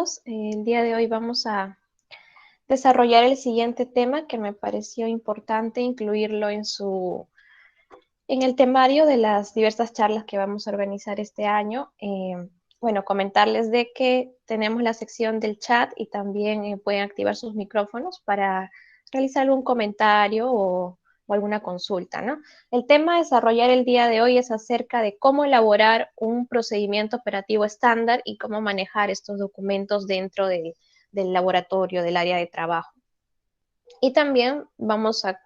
todos. El día de hoy vamos a desarrollar el siguiente tema que me pareció importante incluirlo en el temario de las diversas charlas que vamos a organizar este año. Bueno, comentarles de que tenemos la sección del chat y también pueden activar sus micrófonos para realizar algún comentario o alguna consulta, ¿no? El tema a desarrollar el día de hoy es acerca de cómo elaborar un procedimiento operativo estándar y cómo manejar estos documentos dentro del laboratorio, del área de trabajo. Y también vamos a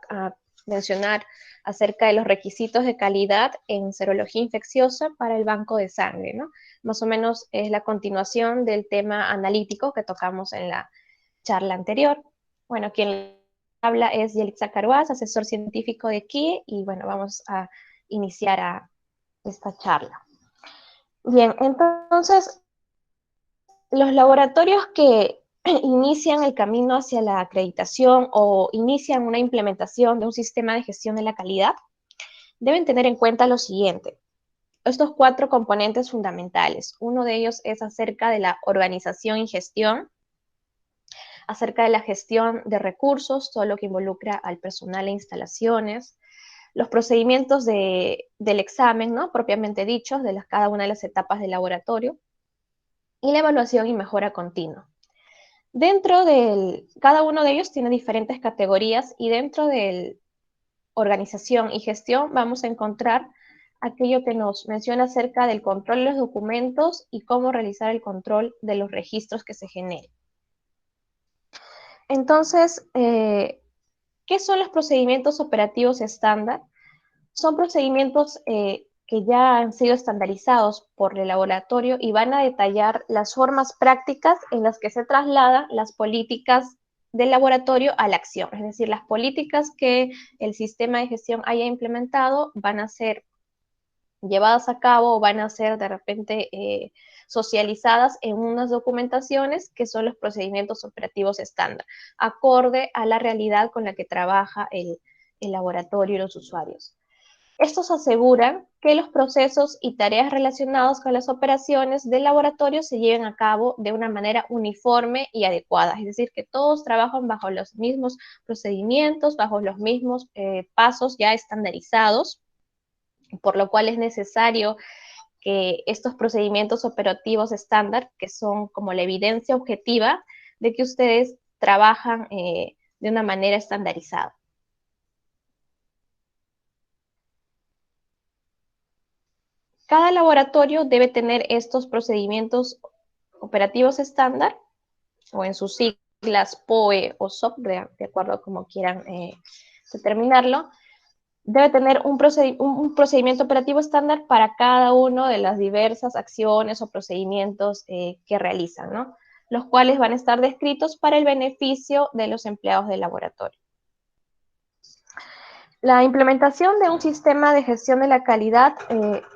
mencionar acerca de los requisitos de calidad en serología infecciosa para el banco de sangre, ¿no? Más o menos es la continuación del tema analítico que tocamos en la charla anterior. Bueno, quien habla es Yelitza Caruaz, asesor científico de KIE, y bueno, vamos a iniciar esta charla. Bien, entonces, los laboratorios que inician el camino hacia la acreditación o inician una implementación de un sistema de gestión de la calidad deben tener en cuenta lo siguiente. Estos 4 componentes fundamentales. Uno de ellos es acerca de la organización y gestión, acerca de la gestión de recursos, todo lo que involucra al personal e instalaciones, los procedimientos del examen, ¿no? Propiamente dichos, de cada una de las etapas del laboratorio, y la evaluación y mejora continua. Cada uno de ellos tiene diferentes categorías y dentro de organización y gestión vamos a encontrar aquello que nos menciona acerca del control de los documentos y cómo realizar el control de los registros que se generen. Entonces, ¿qué son los procedimientos operativos estándar? Son procedimientos que ya han sido estandarizados por el laboratorio y van a detallar las formas prácticas en las que se trasladan las políticas del laboratorio a la acción. Es decir, las políticas que el sistema de gestión haya implementado van a ser llevadas a cabo o van a ser de repente socializadas en unas documentaciones que son los procedimientos operativos estándar, acorde a la realidad con la que trabaja el laboratorio y los usuarios. Estos aseguran que los procesos y tareas relacionados con las operaciones del laboratorio se lleven a cabo de una manera uniforme y adecuada, es decir, que todos trabajan bajo los mismos procedimientos, bajo los mismos pasos ya estandarizados, por lo cual es necesario que estos procedimientos operativos estándar, que son como la evidencia objetiva de que ustedes trabajan de una manera estandarizada. Cada laboratorio debe tener estos procedimientos operativos estándar, o en sus siglas POE o SOP, de acuerdo a como quieran determinarlo. Debe tener un procedimiento operativo estándar para cada una de las diversas acciones o procedimientos que realizan, ¿no? Los cuales van a estar descritos para el beneficio de los empleados del laboratorio. La implementación de un sistema de gestión de la calidad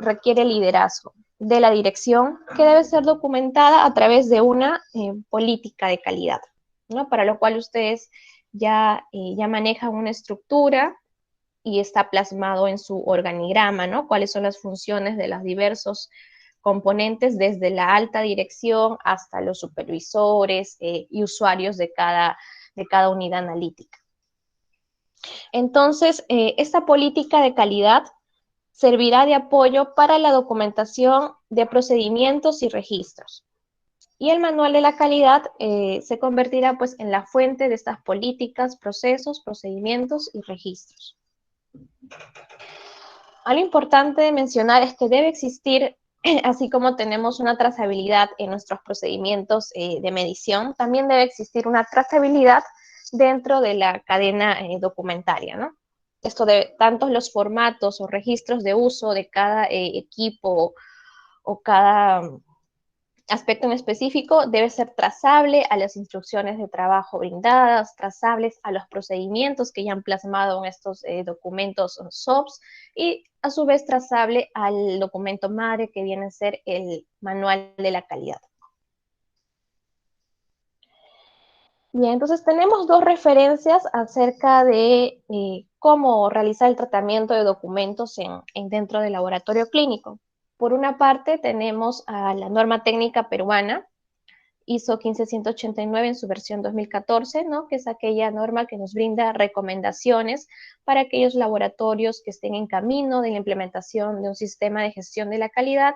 requiere liderazgo de la dirección, que debe ser documentada a través de una política de calidad, ¿no? Para lo cual ustedes ya manejan una estructura y está plasmado en su organigrama, ¿no? Cuáles son las funciones de los diversos componentes desde la alta dirección hasta los supervisores y usuarios de cada unidad analítica. Entonces, esta política de calidad servirá de apoyo para la documentación de procedimientos y registros. Y el manual de la calidad se convertirá pues en la fuente de estas políticas, procesos, procedimientos y registros. Algo importante de mencionar es que debe existir, así como tenemos una trazabilidad en nuestros procedimientos de medición, también debe existir una trazabilidad dentro de la cadena documentaria, ¿no? Esto de tanto los formatos o registros de uso de cada equipo o cada aspecto en específico debe ser trazable a las instrucciones de trabajo brindadas, trazables a los procedimientos que ya han plasmado en estos documentos o SOPs y a su vez trazable al documento madre que viene a ser el manual de la calidad. Bien, entonces tenemos 2 referencias acerca de cómo realizar el tratamiento de documentos dentro del laboratorio clínico. Por una parte tenemos a la norma técnica peruana, ISO 15189 en su versión 2014, ¿no? Que es aquella norma que nos brinda recomendaciones para aquellos laboratorios que estén en camino de la implementación de un sistema de gestión de la calidad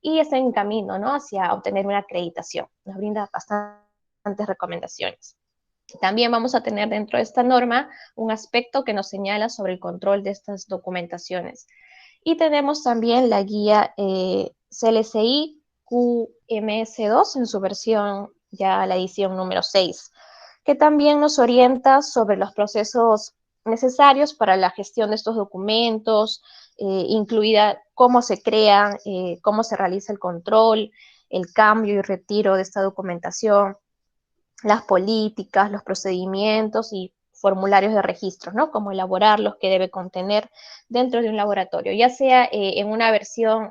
y estén en camino, ¿no? Hacia obtener una acreditación. Nos brinda bastantes recomendaciones. También vamos a tener dentro de esta norma un aspecto que nos señala sobre el control de estas documentaciones. Y tenemos también la guía CLCI QMS2 en su versión, ya la edición número 6, que también nos orienta sobre los procesos necesarios para la gestión de estos documentos, incluida cómo se crean, cómo se realiza el control, el cambio y retiro de esta documentación, las políticas, los procedimientos y formularios de registros, ¿no? Cómo elaborarlos, qué debe contener dentro de un laboratorio, ya sea en una versión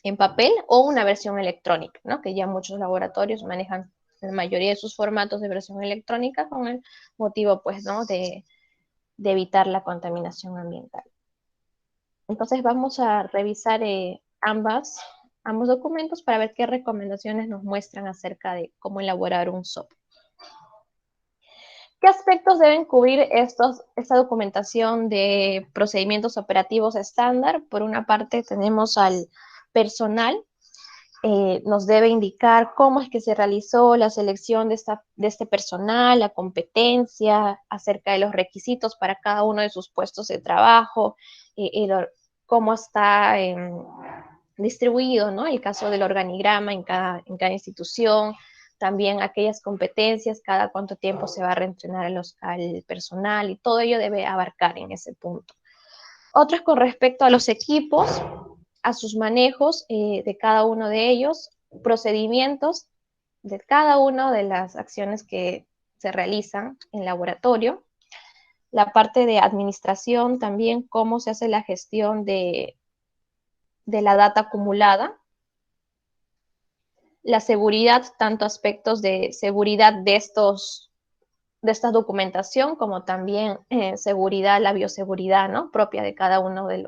en papel o una versión electrónica, ¿no? Que ya muchos laboratorios manejan la mayoría de sus formatos de versión electrónica con el motivo, pues, ¿no? De evitar la contaminación ambiental. Entonces vamos a revisar ambos documentos para ver qué recomendaciones nos muestran acerca de cómo elaborar un SOP. ¿Qué aspectos deben cubrir esta documentación de procedimientos operativos estándar? Por una parte tenemos al personal, nos debe indicar cómo es que se realizó la selección de este personal, la competencia, acerca de los requisitos para cada uno de sus puestos de trabajo, cómo está distribuido, ¿no? El caso del organigrama en cada institución, también aquellas competencias, cada cuánto tiempo se va a reentrenar al personal, y todo ello debe abarcar en ese punto. Otros con respecto a los equipos, a sus manejos de cada uno de ellos, procedimientos de cada una de las acciones que se realizan en laboratorio, la parte de administración también, cómo se hace la gestión de la data acumulada, la seguridad, tanto aspectos de seguridad de esta documentación, como también seguridad, la bioseguridad, ¿no? Propia de cada uno de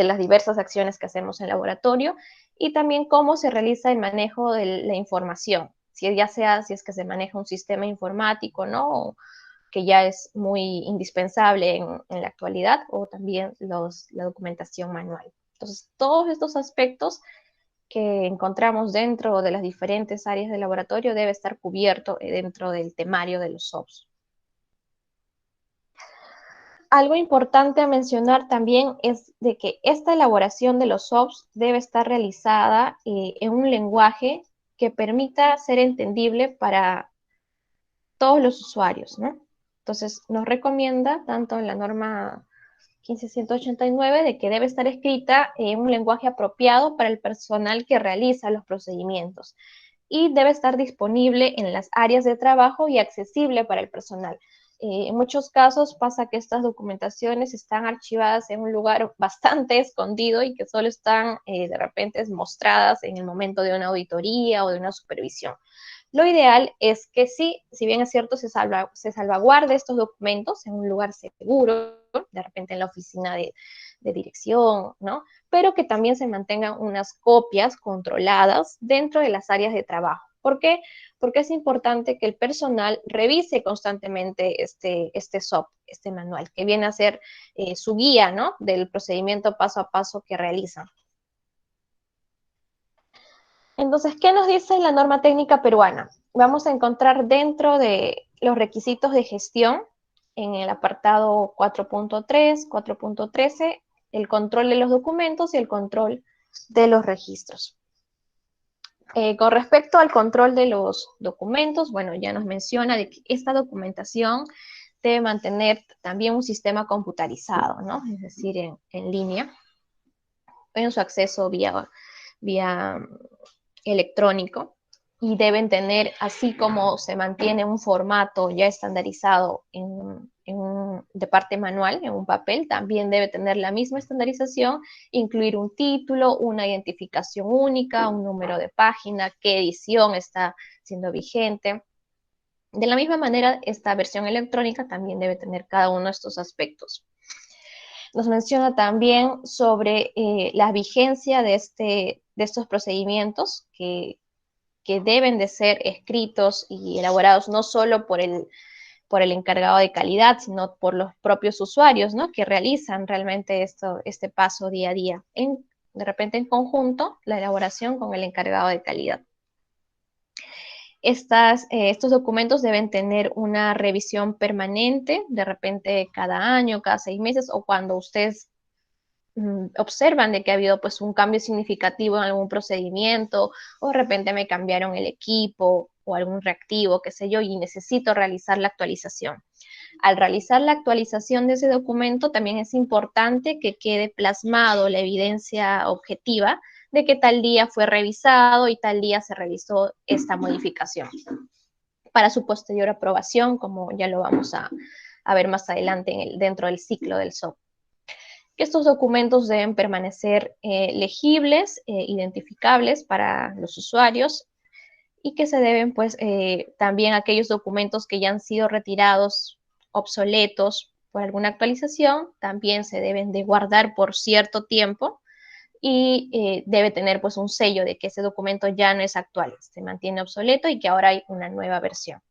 las diversas acciones que hacemos en laboratorio, y también cómo se realiza el manejo de la información, si es que se maneja un sistema informático, ¿no? Que ya es muy indispensable en la actualidad, o también la documentación manual. Entonces, todos estos aspectos que encontramos dentro de las diferentes áreas del laboratorio debe estar cubierto dentro del temario de los SOPs. Algo importante a mencionar también es de que esta elaboración de los SOPs debe estar realizada en un lenguaje que permita ser entendible para todos los usuarios, ¿no? Entonces, nos recomienda, tanto en la norma 15189, de que debe estar escrita en un lenguaje apropiado para el personal que realiza los procedimientos, y debe estar disponible en las áreas de trabajo y accesible para el personal. En muchos casos pasa que estas documentaciones están archivadas en un lugar bastante escondido y que solo están de repente mostradas en el momento de una auditoría o de una supervisión. Lo ideal es que sí, si bien es cierto, se salvaguarde estos documentos en un lugar seguro, de repente en la oficina de dirección, ¿no? Pero que también se mantengan unas copias controladas dentro de las áreas de trabajo. ¿Por qué? Porque es importante que el personal revise constantemente este SOP, este manual, que viene a ser su guía, ¿no? Del procedimiento paso a paso que realizan. Entonces, ¿qué nos dice la norma técnica peruana? Vamos a encontrar dentro de los requisitos de gestión, en el apartado 4.3, 4.13, el control de los documentos y el control de los registros. Con respecto al control de los documentos, bueno, ya nos menciona de que esta documentación debe mantener también un sistema computarizado, ¿no? Es decir, en línea, en su acceso vía electrónico, y deben tener, así como se mantiene un formato ya estandarizado de parte manual, en un papel, también debe tener la misma estandarización, incluir un título, una identificación única, un número de página, qué edición está siendo vigente. De la misma manera, esta versión electrónica también debe tener cada uno de estos aspectos. Nos menciona también sobre la vigencia de estos procedimientos, que que deben de ser escritos y elaborados no solo por el encargado de calidad, sino por los propios usuarios, ¿no? Que realizan realmente este paso día a día, de repente en conjunto, la elaboración con el encargado de calidad. Estos documentos deben tener una revisión permanente, de repente cada año, cada 6 meses, o cuando ustedes observan de que ha habido pues un cambio significativo en algún procedimiento, o de repente me cambiaron el equipo o algún reactivo, qué sé yo, y necesito realizar la actualización. Al realizar la actualización de ese documento, también es importante que quede plasmado la evidencia objetiva de que tal día fue revisado y tal día se realizó esta modificación para su posterior aprobación, como ya lo vamos a ver más adelante dentro del ciclo del SOP. Estos documentos deben permanecer legibles, identificables para los usuarios, y que se deben, pues, también aquellos documentos que ya han sido retirados, obsoletos por alguna actualización, también se deben de guardar por cierto tiempo y debe tener, pues, un sello de que ese documento ya no es actual, se mantiene obsoleto y que ahora hay una nueva versión.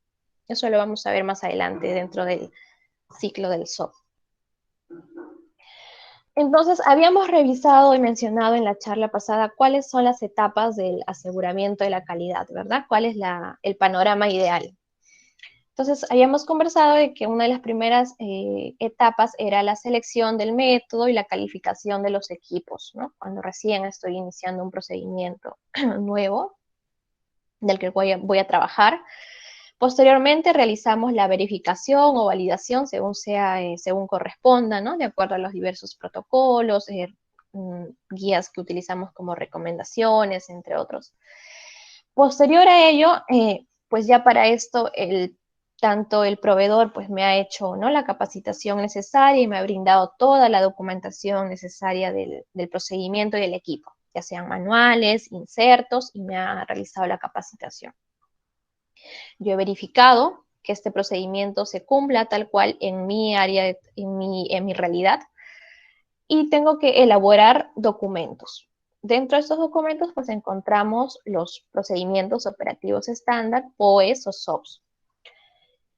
Eso lo vamos a ver más adelante dentro del ciclo del SOP. Entonces, habíamos revisado y mencionado en la charla pasada cuáles son las etapas del aseguramiento de la calidad, ¿verdad? ¿Cuál es el panorama ideal? Entonces, habíamos conversado de que una de las primeras etapas era la selección del método y la calificación de los equipos, ¿no? Cuando recién estoy iniciando un procedimiento nuevo del que voy a trabajar. Posteriormente realizamos la verificación o validación según corresponda, ¿no? De acuerdo a los diversos protocolos, guías que utilizamos como recomendaciones, entre otros. Posterior a ello, pues ya para esto tanto el proveedor pues me ha hecho, ¿no?, la capacitación necesaria y me ha brindado toda la documentación necesaria del procedimiento y del equipo, ya sean manuales, insertos, y me ha realizado la capacitación. Yo he verificado que este procedimiento se cumpla tal cual en mi área, en mi realidad, y tengo que elaborar documentos. Dentro de estos documentos, pues encontramos los procedimientos operativos estándar, POEs o SOPs,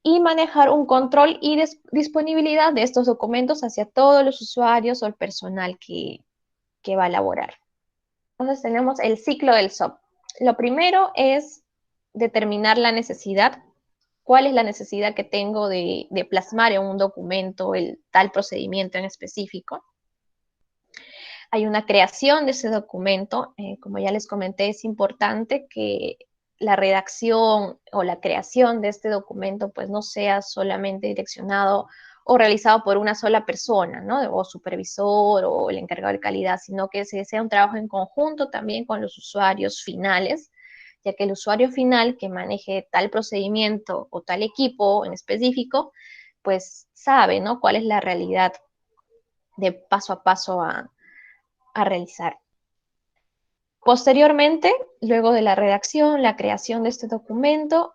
y manejar un control y disponibilidad de estos documentos hacia todos los usuarios o el personal que va a elaborar. Entonces tenemos el ciclo del SOP. Lo primero es determinar la necesidad. ¿Cuál es la necesidad que tengo de plasmar en un documento el tal procedimiento en específico? Hay una creación de ese documento. Como ya les comenté, es importante que la redacción o la creación de este documento pues no sea solamente direccionado o realizado por una sola persona, ¿no? O supervisor o el encargado de calidad, sino que sea un trabajo en conjunto también con los usuarios finales, ya que el usuario final que maneje tal procedimiento o tal equipo en específico, pues sabe, ¿no?, cuál es la realidad de paso a paso a realizar. Posteriormente, luego de la redacción, la creación de este documento,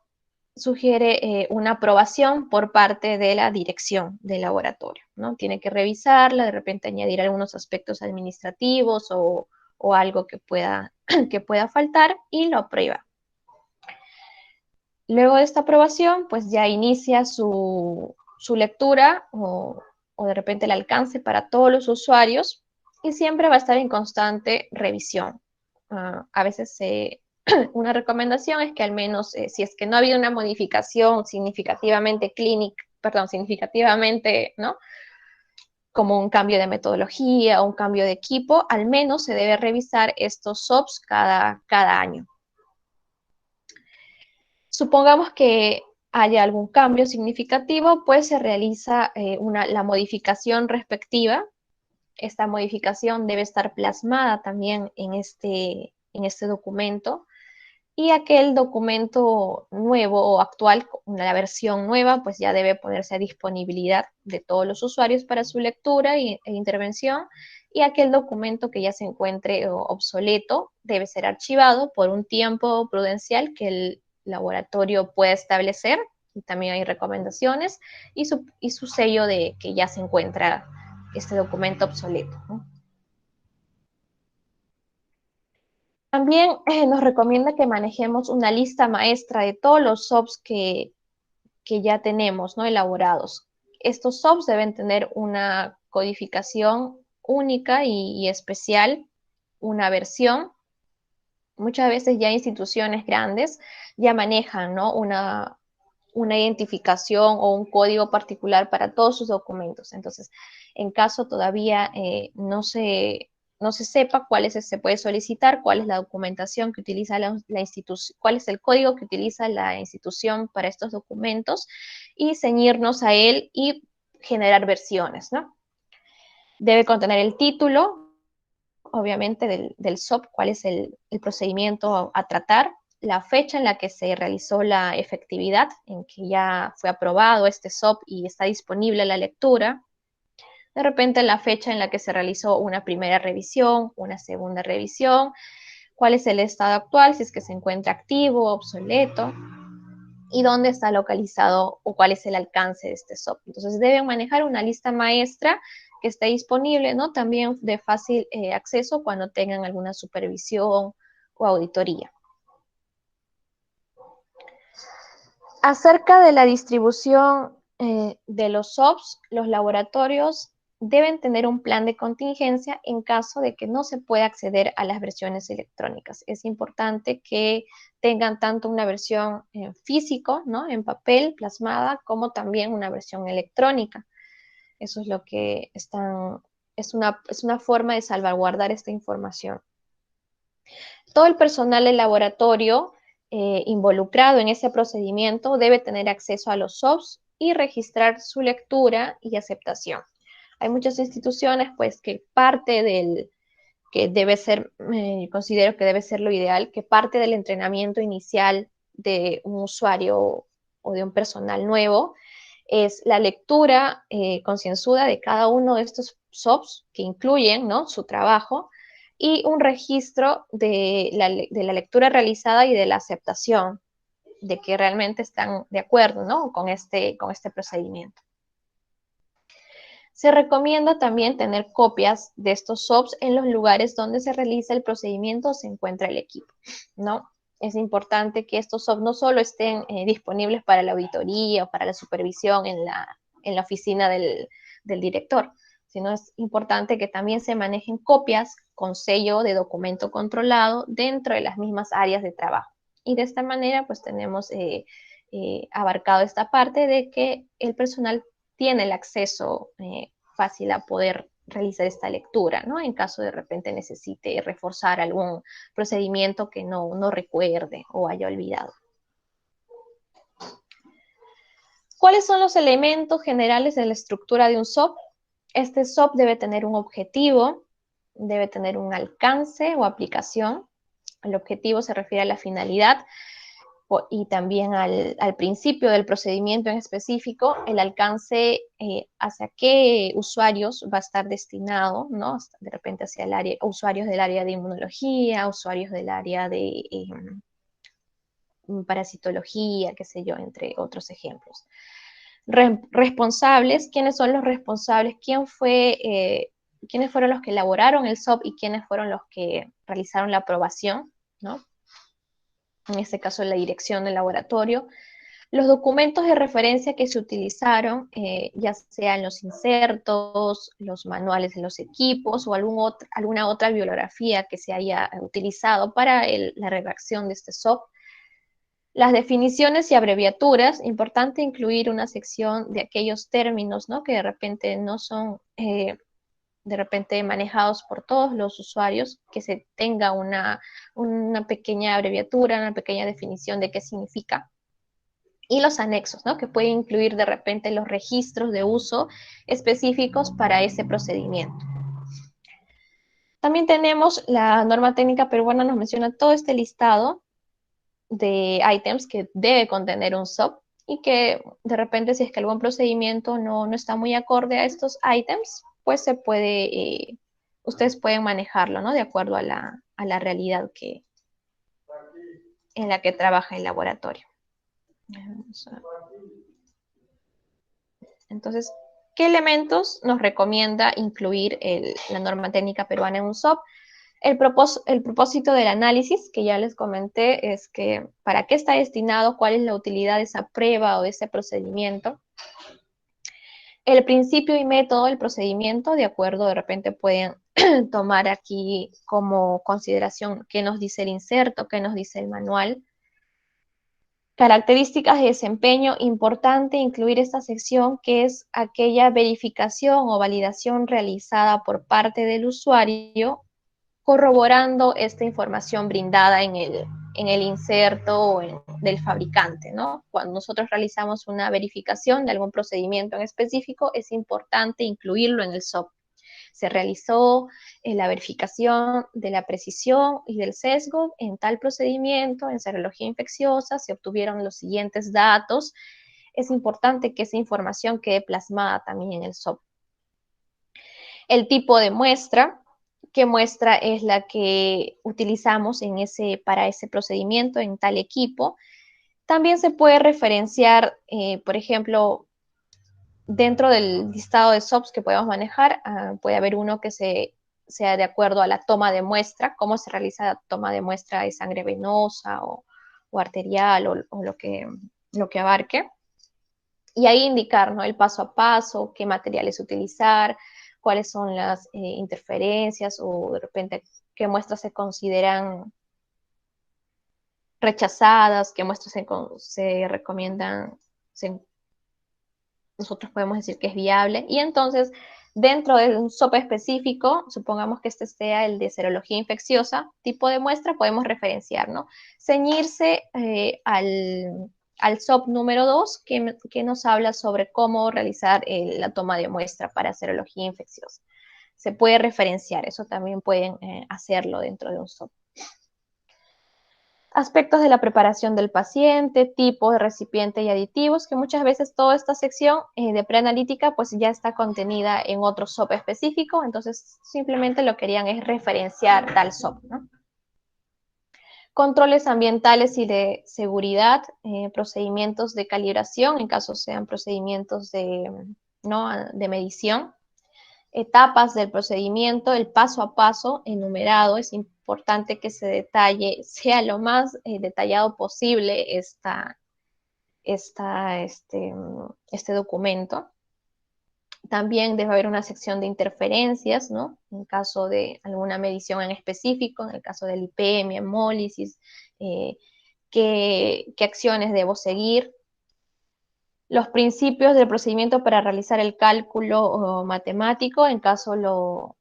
sugiere una aprobación por parte de la dirección del laboratorio, ¿no? Tiene que revisarla, de repente añadir algunos aspectos administrativos o algo que pueda faltar, y lo aprueba. Luego de esta aprobación, pues ya inicia su lectura o de repente el alcance para todos los usuarios, y siempre va a estar en constante revisión. A veces una recomendación es que al menos, si es que no ha habido una modificación significativamente significativamente, ¿no?, como un cambio de metodología o un cambio de equipo, al menos se debe revisar estos SOPs cada año. Supongamos que haya algún cambio significativo, pues se realiza la modificación respectiva. Esta modificación debe estar plasmada también en este documento, y aquel documento nuevo o actual, la versión nueva, pues ya debe ponerse a disponibilidad de todos los usuarios para su lectura e intervención, y aquel documento que ya se encuentre obsoleto debe ser archivado por un tiempo prudencial que el laboratorio pueda establecer, y también hay recomendaciones, y su sello de que ya se encuentra este documento obsoleto, ¿no? También nos recomienda que manejemos una lista maestra de todos los SOPs que ya tenemos, ¿no? Elaborados. Estos SOPs deben tener una codificación única y especial, una versión. Muchas veces ya instituciones grandes ya manejan, ¿no? una identificación o un código particular para todos sus documentos. Entonces, en caso todavía no se sepa se puede solicitar, cuál es la documentación que utiliza la institución, cuál es el código que utiliza la institución para estos documentos y ceñirnos a él y generar versiones, ¿no? Debe contener el título, obviamente, del SOP, cuál es el procedimiento a tratar, la fecha en la que se realizó la efectividad, en que ya fue aprobado este SOP y está disponible la lectura. De repente la fecha en la que se realizó una primera revisión, una segunda revisión, cuál es el estado actual, si es que se encuentra activo, obsoleto, y dónde está localizado o cuál es el alcance de este SOP. Entonces deben manejar una lista maestra que esté disponible, ¿no? También de fácil acceso cuando tengan alguna supervisión o auditoría. Acerca de la distribución de los SOPs, los laboratorios deben tener un plan de contingencia en caso de que no se pueda acceder a las versiones electrónicas. Es importante que tengan tanto una versión en físico, ¿no? En papel, plasmada, como también una versión electrónica. Eso es lo que es una forma de salvaguardar esta información. Todo el personal del laboratorio involucrado en ese procedimiento debe tener acceso a los SOPs y registrar su lectura y aceptación. Hay muchas instituciones, pues, que parte que debe ser, considero que debe ser lo ideal, que parte del entrenamiento inicial de un usuario o de un personal nuevo es la lectura concienzuda de cada uno de estos SOPs que incluyen, ¿no? Su trabajo y un registro de la lectura realizada y de la aceptación de que realmente están de acuerdo, ¿no? con este procedimiento. Se recomienda también tener copias de estos SOPs en los lugares donde se realiza el procedimiento o se encuentra el equipo, ¿no? Es importante que estos SOPs no solo estén disponibles para la auditoría o para la supervisión en la oficina del director, sino es importante que también se manejen copias con sello de documento controlado dentro de las mismas áreas de trabajo. Y de esta manera, pues tenemos abarcado esta parte de que el personal tiene el acceso fácil a poder realizar esta lectura, ¿no? En caso de repente necesite reforzar algún procedimiento que no recuerde o haya olvidado. ¿Cuáles son los elementos generales de la estructura de un SOP? Este SOP debe tener un objetivo, debe tener un alcance o aplicación. El objetivo se refiere a la finalidad y también al principio del procedimiento en específico, el alcance hacia qué usuarios va a estar destinado, ¿no? De repente hacia el área, usuarios del área de inmunología, usuarios del área de parasitología, qué sé yo, entre otros ejemplos. Responsables, ¿quiénes son los responsables? ¿Quiénes fueron los que elaboraron el SOP y quiénes fueron los que realizaron la aprobación, ¿no? En este caso la dirección del laboratorio, los documentos de referencia que se utilizaron, ya sean los insertos, los manuales de los equipos o alguna otra bibliografía que se haya utilizado para la redacción de este SOP. Las definiciones y abreviaturas, importante incluir una sección de aquellos términos, ¿no? que de repente no son de repente manejados por todos los usuarios, que se tenga una pequeña abreviatura, una pequeña definición de qué significa. Y los anexos, ¿no? que pueden incluir de repente los registros de uso específicos para ese procedimiento. También tenemos la norma técnica peruana, nos menciona todo este listado de ítems que debe contener un SOP y que de repente si es que algún procedimiento no está muy acorde a estos ítems, pues se puede, ustedes pueden manejarlo, ¿no? De acuerdo a la realidad en la que trabaja el laboratorio. Entonces, ¿qué elementos nos recomienda incluir la norma técnica peruana en un SOP? El propósito del análisis, que ya les comenté, es que para qué está destinado, cuál es la utilidad de esa prueba o de ese procedimiento. El principio y método del procedimiento, de acuerdo, de repente pueden tomar aquí como consideración qué nos dice el inserto, qué nos dice el manual. Características de desempeño, importante incluir esta sección que es aquella verificación o validación realizada por parte del usuario corroborando esta información brindada en el inserto del fabricante, ¿no? Cuando nosotros realizamos una verificación de algún procedimiento en específico, es importante incluirlo en el SOP. Se realizó la verificación de la precisión y del sesgo en tal procedimiento, en serología infecciosa, se obtuvieron los siguientes datos. Es importante que esa información quede plasmada también en el SOP. El tipo de muestra, qué muestra es la que utilizamos para ese procedimiento en tal equipo. También se puede referenciar, por ejemplo, dentro del listado de SOPs que podemos manejar, puede haber uno que sea de acuerdo a la toma de muestra, cómo se realiza la toma de muestra de sangre venosa o arterial o lo que abarque. Y ahí indicar, ¿no?, el paso a paso, qué materiales utilizar, cuáles son las interferencias o de repente qué muestras se consideran rechazadas, qué muestras se recomiendan, nosotros podemos decir que es viable. Y entonces, dentro de un SOP específico, supongamos que este sea el de serología infecciosa, tipo de muestra, podemos referenciar, ¿no? Ceñirse al SOP número 2, que nos habla sobre cómo realizar la toma de muestra para serología infecciosa. Se puede referenciar, eso también pueden hacerlo dentro de un SOP. Aspectos de la preparación del paciente, tipo de recipiente y aditivos, que muchas veces toda esta sección de preanalítica pues ya está contenida en otro SOP específico, entonces simplemente lo que querían es referenciar tal SOP, ¿no? Controles ambientales y de seguridad, procedimientos de calibración, en caso sean procedimientos de medición, etapas del procedimiento, el paso a paso enumerado, es importante que se detalle, sea lo más detallado posible este documento. También debe haber una sección de interferencias, ¿no? En caso de alguna medición en específico, en el caso del IPM, hemólisis, qué acciones debo seguir. Los principios del procedimiento para realizar el cálculo matemático, en caso lo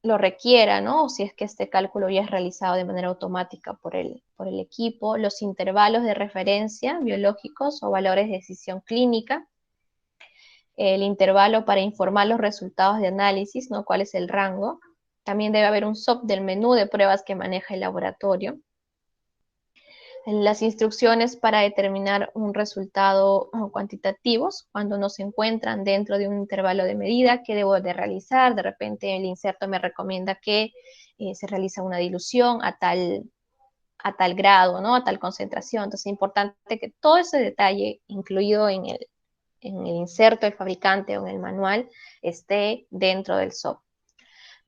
requiera, ¿no? O si es que este cálculo ya es realizado de manera automática por el equipo, los intervalos de referencia biológicos o valores de decisión clínica, el intervalo para informar los resultados de análisis, ¿no? ¿Cuál es el rango? También debe haber un SOP del menú de pruebas que maneja el laboratorio. Las instrucciones para determinar un resultado cuantitativos cuando no se encuentran dentro de un intervalo de medida, qué debo de realizar. De repente el inserto me recomienda que se realice una dilución a tal grado, ¿no? A tal concentración. Entonces es importante que todo ese detalle incluido en el inserto del fabricante o en el manual esté dentro del SOP.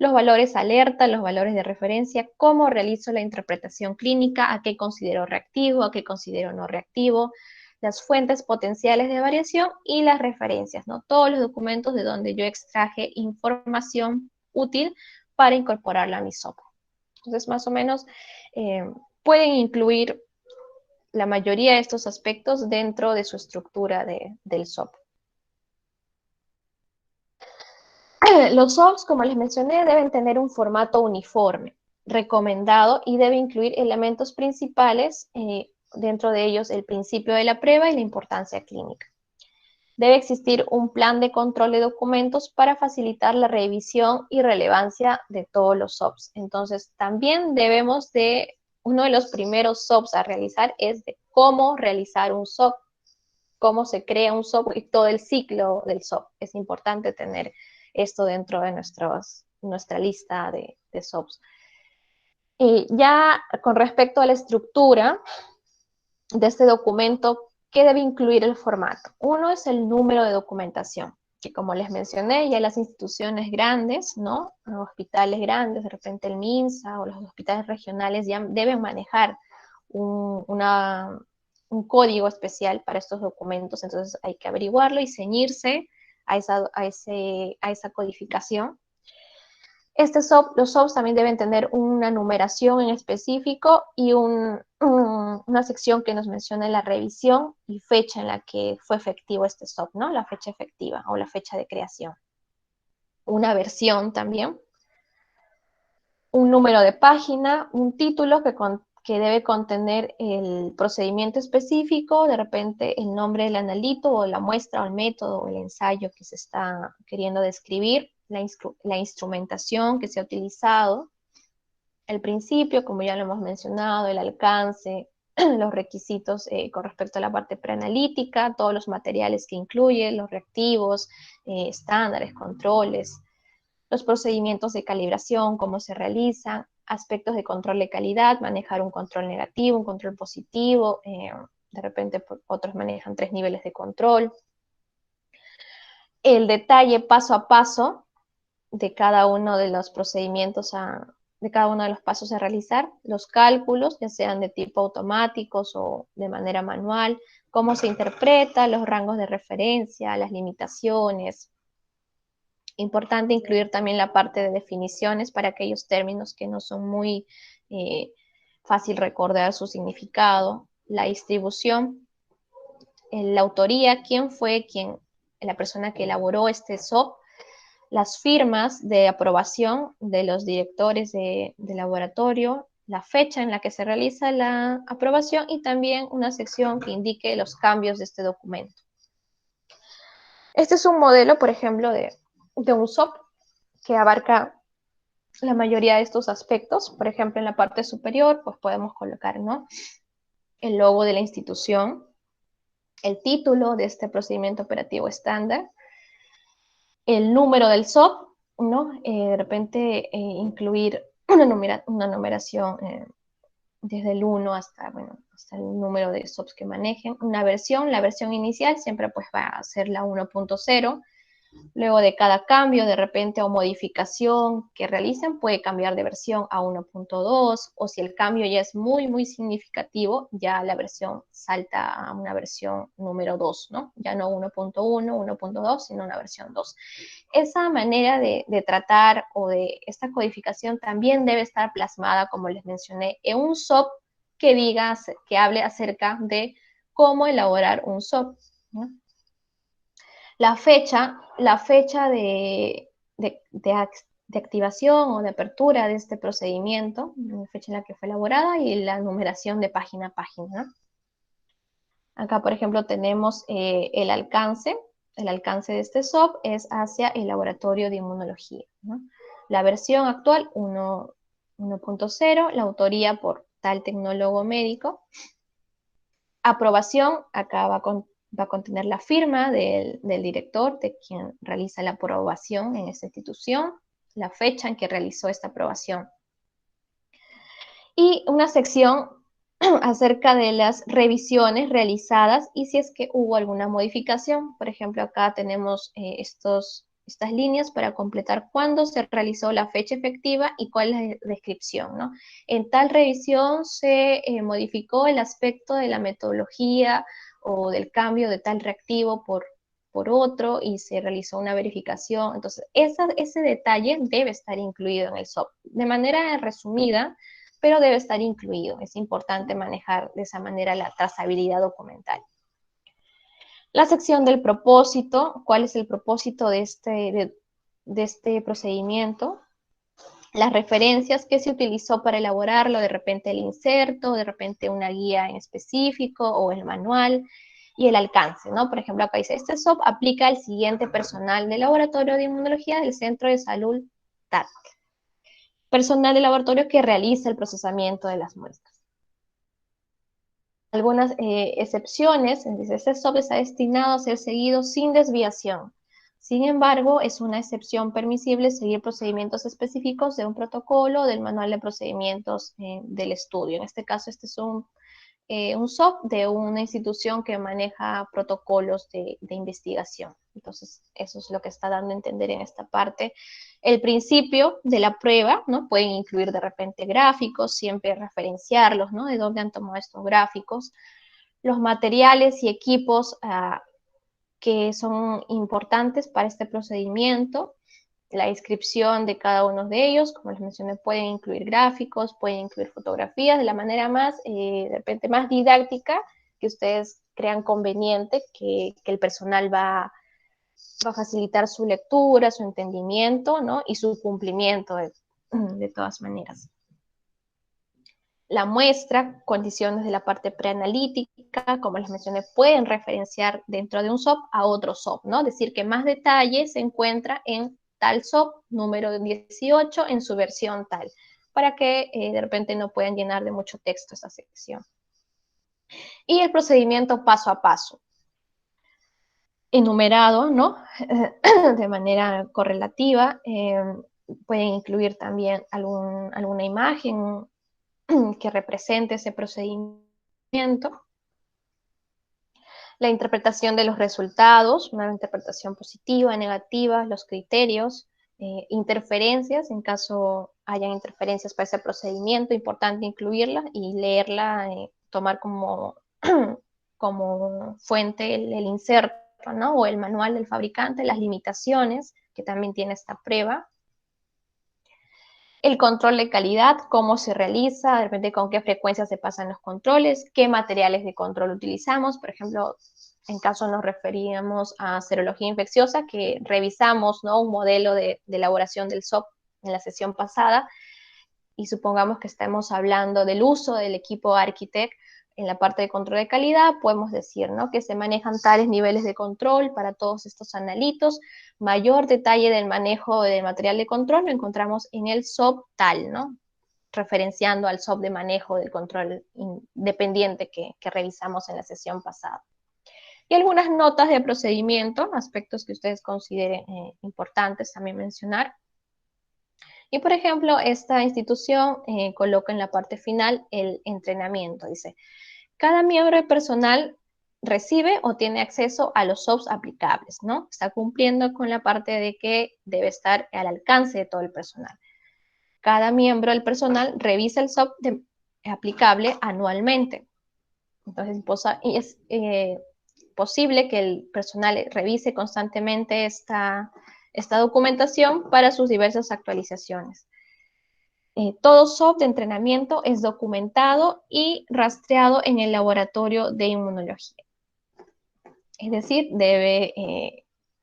Los valores alerta, los valores de referencia, cómo realizo la interpretación clínica, a qué considero reactivo, a qué considero no reactivo, las fuentes potenciales de variación y las referencias, ¿no? Todos los documentos de donde yo extraje información útil para incorporarla a mi SOP. Entonces, más o menos, pueden incluir la mayoría de estos aspectos dentro de su estructura del SOP. Los SOPs, como les mencioné, deben tener un formato uniforme, recomendado, y debe incluir elementos principales, dentro de ellos el principio de la prueba y la importancia clínica. Debe existir un plan de control de documentos para facilitar la revisión y relevancia de todos los SOPs. Entonces, también uno de los primeros SOPs a realizar es de cómo realizar un SOP, cómo se crea un SOP y todo el ciclo del SOP. Es importante tener esto dentro de nuestra lista de SOPs. Ya con respecto a la estructura de este documento, ¿qué debe incluir el formato? Uno es el número de documentación. que como les mencioné, ya las instituciones grandes, ¿no? Los hospitales grandes, de repente el MINSA o los hospitales regionales ya deben manejar un código especial para estos documentos, entonces hay que averiguarlo y ceñirse a esa codificación. Los SOPs también deben tener una numeración en específico y una sección que nos menciona la revisión y fecha en la que fue efectivo este SOP, ¿no? La fecha efectiva o la fecha de creación. Una versión también, un número de página, un título que debe contener el procedimiento específico, de repente el nombre del analito o la muestra o el método o el ensayo que se está queriendo describir, la instrumentación que se ha utilizado, el principio, como ya lo hemos mencionado, el alcance, los requisitos con respecto a la parte preanalítica, todos los materiales que incluye, los reactivos, estándares, controles, los procedimientos de calibración, cómo se realizan, aspectos de control de calidad, manejar un control negativo, un control positivo, de repente otros manejan 3 niveles de control. El detalle paso a paso de cada uno de los procedimientos, de cada uno de los pasos a realizar, los cálculos, ya sean de tipo automáticos o de manera manual, cómo se interpreta, los rangos de referencia, las limitaciones. Importante incluir también la parte de definiciones para aquellos términos que no son muy fácil recordar su significado, la distribución, la autoría, quién fue la persona que elaboró este SOP, las firmas de aprobación de los directores de laboratorio, la fecha en la que se realiza la aprobación y también una sección que indique los cambios de este documento. Este es un modelo, por ejemplo, de un SOP que abarca la mayoría de estos aspectos. Por ejemplo, en la parte superior, pues podemos colocar, ¿no?, el logo de la institución, el título de este procedimiento operativo estándar, el número del SOP, ¿no? De repente incluir una numeración desde el 1 hasta, bueno, hasta el número de SOPs que manejen. Una versión, la versión inicial siempre pues va a ser la 1.0. Luego de cada cambio, de repente, o modificación que realicen, puede cambiar de versión a 1.2, o si el cambio ya es muy, muy significativo, ya la versión salta a una versión número 2, ¿no? Ya no 1.1, 1.2, sino una versión 2. Esa manera de tratar o de esta codificación también debe estar plasmada, como les mencioné, en un SOP que hable acerca de cómo elaborar un SOP, ¿no? La fecha de activación o de apertura de este procedimiento, la fecha en la que fue elaborada y la numeración de página a página. Acá, por ejemplo, tenemos el alcance. El alcance de este SOP es hacia el laboratorio de inmunología, ¿no? La versión actual 1.0, la autoría por tal tecnólogo médico. Aprobación, acá va a contener la firma del director, de quien realiza la aprobación en esta institución, la fecha en que realizó esta aprobación. Y una sección acerca de las revisiones realizadas y si es que hubo alguna modificación. Por ejemplo, acá tenemos estas líneas para completar cuándo se realizó la fecha efectiva y cuál es la descripción, ¿no? En tal revisión se modificó el aspecto de la metodología o del cambio de tal reactivo por otro y se realizó una verificación. Entonces, ese detalle debe estar incluido en el SOP. De manera resumida, pero debe estar incluido. Es importante manejar de esa manera la trazabilidad documental. La sección del propósito, ¿cuál es el propósito de este procedimiento? Las referencias que se utilizó para elaborarlo, de repente el inserto, de repente una guía en específico o el manual, y el alcance, ¿no? Por ejemplo, acá dice, este SOP aplica al siguiente personal del laboratorio de inmunología del Centro de Salud TAC. Personal de laboratorio que realiza el procesamiento de las muestras. Algunas excepciones, dice, este SOP está destinado a ser seguido sin desviación. Sin embargo, es una excepción permisible seguir procedimientos específicos de un protocolo o del manual de procedimientos del estudio. En este caso, este es un SOP de una institución que maneja protocolos de investigación. Entonces, eso es lo que está dando a entender en esta parte. El principio de la prueba, ¿no? Pueden incluir de repente gráficos, siempre referenciarlos, ¿no? De dónde han tomado estos gráficos. Los materiales y equipos que son importantes para este procedimiento, la descripción de cada uno de ellos, como les mencioné, pueden incluir gráficos, pueden incluir fotografías de la manera más, de repente, más didáctica que ustedes crean conveniente, que el personal va a facilitar su lectura, su entendimiento, ¿no? Y su cumplimiento de todas maneras. La muestra, condiciones de la parte preanalítica, como les mencioné, pueden referenciar dentro de un SOP a otro SOP, ¿no? Decir que más detalle se encuentra en tal SOP número 18 en su versión tal, para que de repente no puedan llenar de mucho texto esa sección. Y el procedimiento paso a paso, enumerado, ¿no? De manera correlativa, pueden incluir también alguna imagen que represente ese procedimiento. La interpretación de los resultados, una interpretación positiva, negativa, los criterios, interferencias, en caso hayan interferencias para ese procedimiento, importante incluirla y leerla, tomar como, como fuente el inserto, ¿no? O el manual del fabricante, las limitaciones que también tiene esta prueba. El control de calidad, cómo se realiza, de repente con qué frecuencia se pasan los controles, qué materiales de control utilizamos. Por ejemplo, en caso nos referíamos a serología infecciosa, que revisamos, ¿no? Un modelo de elaboración del SOP en la sesión pasada, y supongamos que estamos hablando del uso del equipo Architect en la parte de control de calidad, podemos decir, ¿no? Que se manejan tales niveles de control para todos estos analitos. Mayor detalle del manejo del material de control lo encontramos en el SOP tal, ¿no? Referenciando al SOP de manejo del control independiente que revisamos en la sesión pasada. Y algunas notas de procedimiento, aspectos que ustedes consideren importantes también mencionar. Y por ejemplo, esta institución coloca en la parte final el entrenamiento. Dice, cada miembro del personal recibe o tiene acceso a los SOPs aplicables, ¿no? Está cumpliendo con la parte de que debe estar al alcance de todo el personal. Cada miembro del personal revisa el SOP aplicable anualmente. Entonces, es posible que el personal revise constantemente esta documentación para sus diversas actualizaciones. Todo SOP de entrenamiento es documentado y rastreado en el laboratorio de inmunología. Es decir,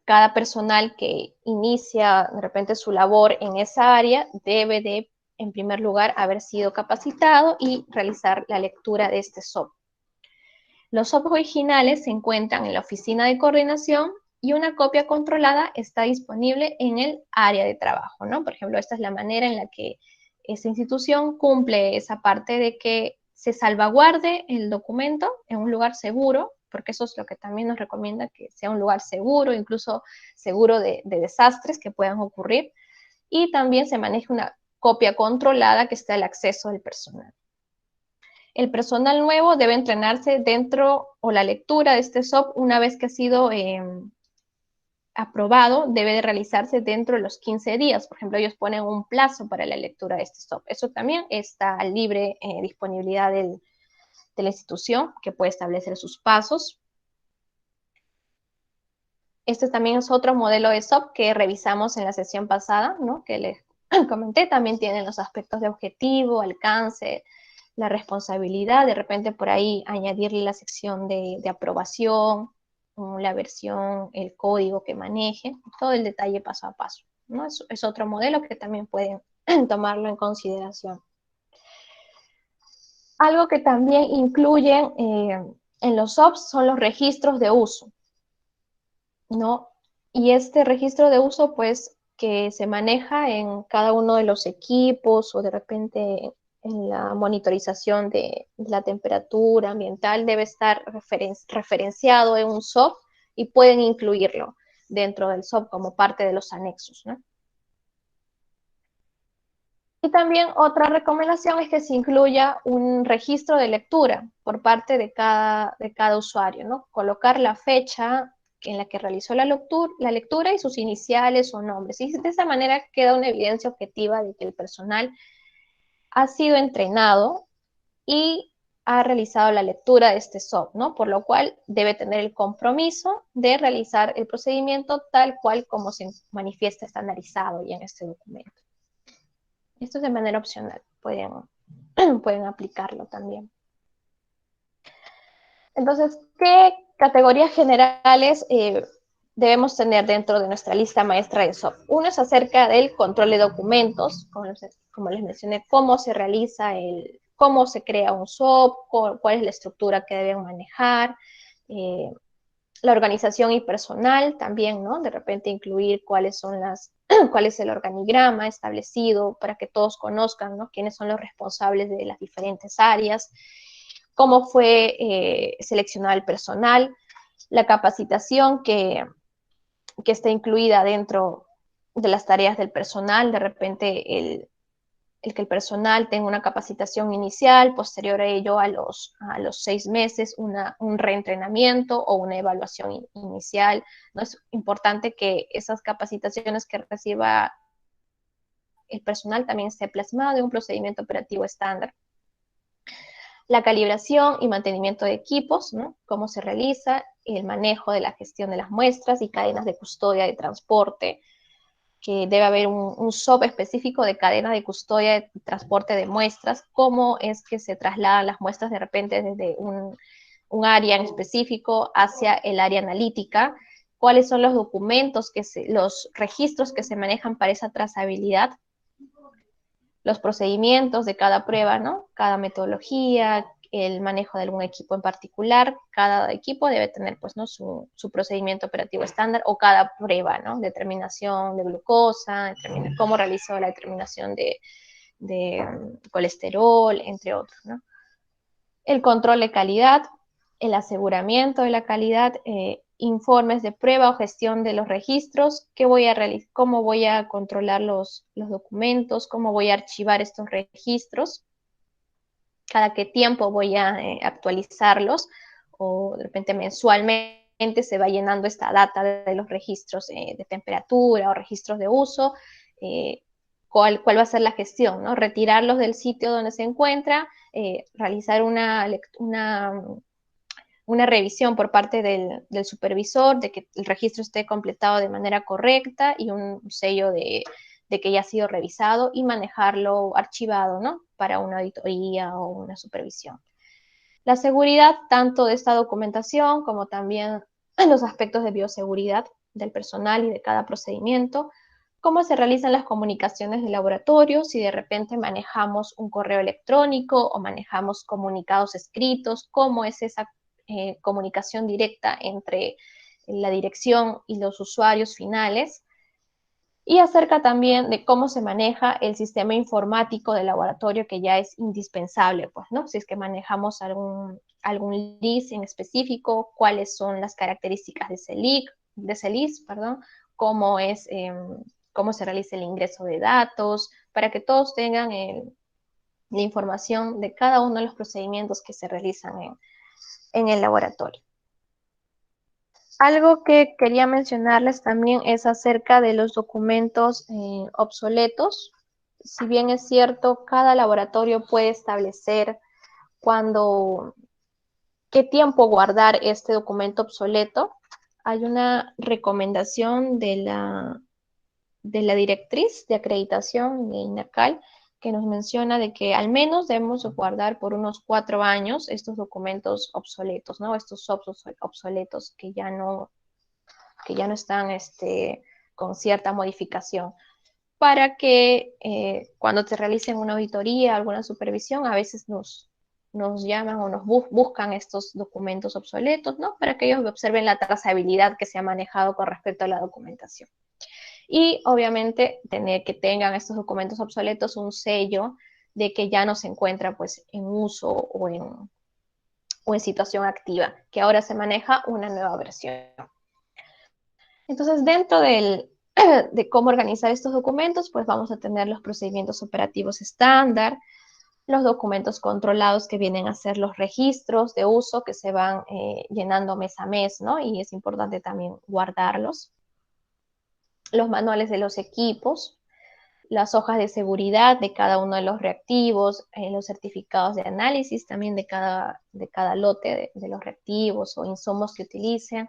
cada personal que inicia de repente su labor en esa área debe de, en primer lugar, haber sido capacitado y realizar la lectura de este SOP. Los SOP originales se encuentran en la oficina de coordinación y una copia controlada está disponible en el área de trabajo, ¿no? Por ejemplo, esta es la manera en la que esta institución cumple esa parte de que se salvaguarde el documento en un lugar seguro, porque eso es lo que también nos recomienda, que sea un lugar seguro, incluso seguro de desastres que puedan ocurrir, y también se maneja una copia controlada que esté al acceso del personal. El personal nuevo debe entrenarse dentro o la lectura de este SOP una vez que ha sido aprobado, debe de realizarse dentro de los 15 días. Por ejemplo, ellos ponen un plazo para la lectura de este SOP. Eso también está libre disponibilidad de la institución, que puede establecer sus pasos. Este también es otro modelo de SOP que revisamos en la sesión pasada, ¿no? Que les comenté. También tienen los aspectos de objetivo, alcance, la responsabilidad, de repente por ahí añadirle la sección de aprobación, la versión, el código que maneje, todo el detalle paso a paso, ¿no? Es otro modelo que también pueden tomarlo en consideración. Algo que también incluyen en los SOPs son los registros de uso, ¿no? Y este registro de uso, pues, que se maneja en cada uno de los equipos o de repente en la monitorización de la temperatura ambiental, debe estar referenciado en un SOP y pueden incluirlo dentro del SOP como parte de los anexos, ¿no? Y también otra recomendación es que se incluya un registro de lectura por parte de cada usuario, ¿no? Colocar la fecha en la que realizó la lectura y sus iniciales o nombres. Y de esa manera queda una evidencia objetiva de que el personal ha sido entrenado y ha realizado la lectura de este SOP, ¿no? Por lo cual debe tener el compromiso de realizar el procedimiento tal cual como se manifiesta estandarizado ya en este documento. Esto es de manera opcional, pueden aplicarlo también. Entonces, ¿qué categorías generales debemos tener dentro de nuestra lista maestra de SOP? Uno es acerca del control de documentos, como les mencioné, cómo se realiza cómo se crea un SOP, cuál es la estructura que deben manejar, la organización y personal también, ¿no? De repente incluir cuál es el organigrama establecido para que todos conozcan, ¿no? Quiénes son los responsables de las diferentes áreas, cómo fue seleccionado el personal, la capacitación que está incluida dentro de las tareas del personal, de repente el que el personal tenga una capacitación inicial, posterior a ello a los 6 meses un reentrenamiento o una evaluación inicial. ¿No? Es importante que esas capacitaciones que reciba el personal también esté plasmado en un procedimiento operativo estándar. La calibración y mantenimiento de equipos, ¿no? Cómo se realiza, el manejo de la gestión de las muestras y cadenas de custodia de transporte, que debe haber un SOP específico de cadena de custodia de transporte de muestras, cómo es que se trasladan las muestras de repente desde un área en específico hacia el área analítica, cuáles son los documentos, los registros que se manejan para esa trazabilidad, los procedimientos de cada prueba, ¿no? Cada metodología, el manejo de algún equipo en particular. Cada equipo debe tener, pues, ¿no? su procedimiento operativo estándar o cada prueba, ¿no? Determinación de glucosa, cómo realizó la determinación de colesterol, entre otros, ¿no? El control de calidad, el aseguramiento de la calidad, informes de prueba o gestión de los registros, cómo voy a controlar los documentos, cómo voy a archivar estos registros, cada qué tiempo voy a actualizarlos, o de repente mensualmente se va llenando esta data de los registros de temperatura o registros de uso, cuál va a ser la gestión, ¿no? Retirarlos del sitio donde se encuentra, realizar una revisión por parte del supervisor de que el registro esté completado de manera correcta y un sello de que ya ha sido revisado y manejarlo archivado, ¿no? Para una auditoría o una supervisión. La seguridad tanto de esta documentación como también los aspectos de bioseguridad del personal y de cada procedimiento, cómo se realizan las comunicaciones de laboratorio, si de repente manejamos un correo electrónico o manejamos comunicados escritos, cómo es esa comunicación directa entre la dirección y los usuarios finales, y acerca también de cómo se maneja el sistema informático del laboratorio, que ya es indispensable, pues, ¿no? Si es que manejamos algún LIS en específico, cuáles son las características de ese LIS, perdón, cómo se realiza el ingreso de datos, para que todos tengan la información de cada uno de los procedimientos que se realizan en el laboratorio. Algo que quería mencionarles también es acerca de los documentos obsoletos. Si bien es cierto, cada laboratorio puede establecer qué tiempo guardar este documento obsoleto. Hay una recomendación de la directriz de acreditación de INACAL que nos menciona de que al menos debemos guardar por unos 4 años estos documentos obsoletos, ¿no? Estos SOPs obsoletos que ya no están con cierta modificación, para que cuando te realicen una auditoría, alguna supervisión, a veces nos llaman o nos buscan estos documentos obsoletos, ¿no? Para que ellos observen la trazabilidad que se ha manejado con respecto a la documentación. Y obviamente que tengan estos documentos obsoletos un sello de que ya no se encuentra, pues, en uso o en situación activa, que ahora se maneja una nueva versión. Entonces, dentro de cómo organizar estos documentos, pues vamos a tener los procedimientos operativos estándar, los documentos controlados que vienen a ser los registros de uso que se van llenando mes a mes, ¿no? Y es importante también guardarlos. Los manuales de los equipos, las hojas de seguridad de cada uno de los reactivos, los certificados de análisis también de cada lote de los reactivos o insumos que utilicen,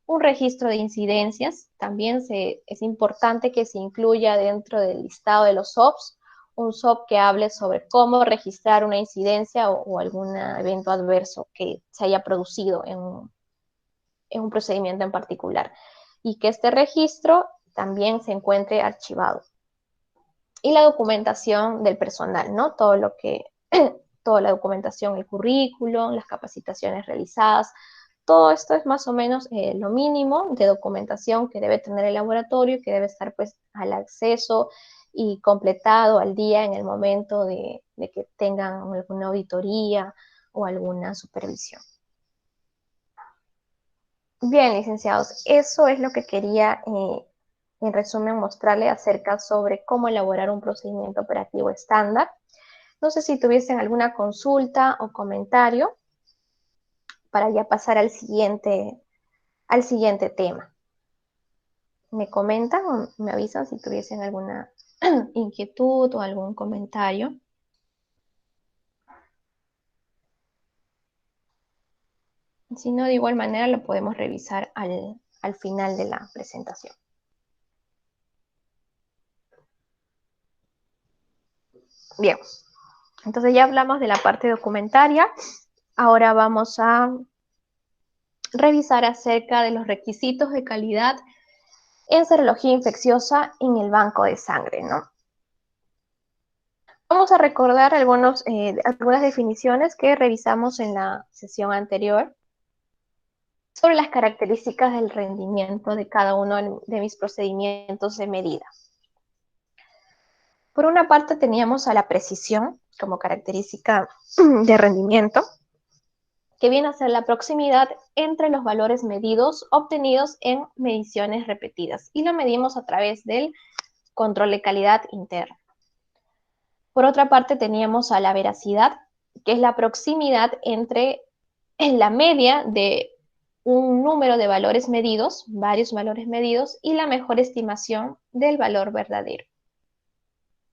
un registro de incidencias. También es importante que se incluya dentro del listado de los SOPs un SOP que hable sobre cómo registrar una incidencia o algún evento adverso que se haya producido en un procedimiento en particular, y que este registro también se encuentre archivado. Y la documentación del personal, ¿no? Toda la documentación, el currículum, las capacitaciones realizadas, todo esto es más o menos lo mínimo de documentación que debe tener el laboratorio, que debe estar pues al acceso y completado al día en el momento de que tengan alguna auditoría o alguna supervisión. Bien, licenciados, eso es lo que quería en resumen mostrarle acerca sobre cómo elaborar un procedimiento operativo estándar. No sé si tuviesen alguna consulta o comentario para ya pasar al siguiente tema. ¿Me comentan o me avisan si tuviesen alguna inquietud o algún comentario? Si no, de igual manera lo podemos revisar al final de la presentación. Bien, entonces ya hablamos de la parte documentaria. Ahora vamos a revisar acerca de los requisitos de calidad en serología infecciosa en el banco de sangre, ¿no? Vamos a recordar algunas definiciones que revisamos en la sesión anterior sobre las características del rendimiento de cada uno de mis procedimientos de medida. Por una parte teníamos a la precisión como característica de rendimiento, que viene a ser la proximidad entre los valores medidos obtenidos en mediciones repetidas, y lo medimos a través del control de calidad interno. Por otra parte teníamos a la veracidad, que es la proximidad entre la media de un número de valores medidos, varios valores medidos, y la mejor estimación del valor verdadero,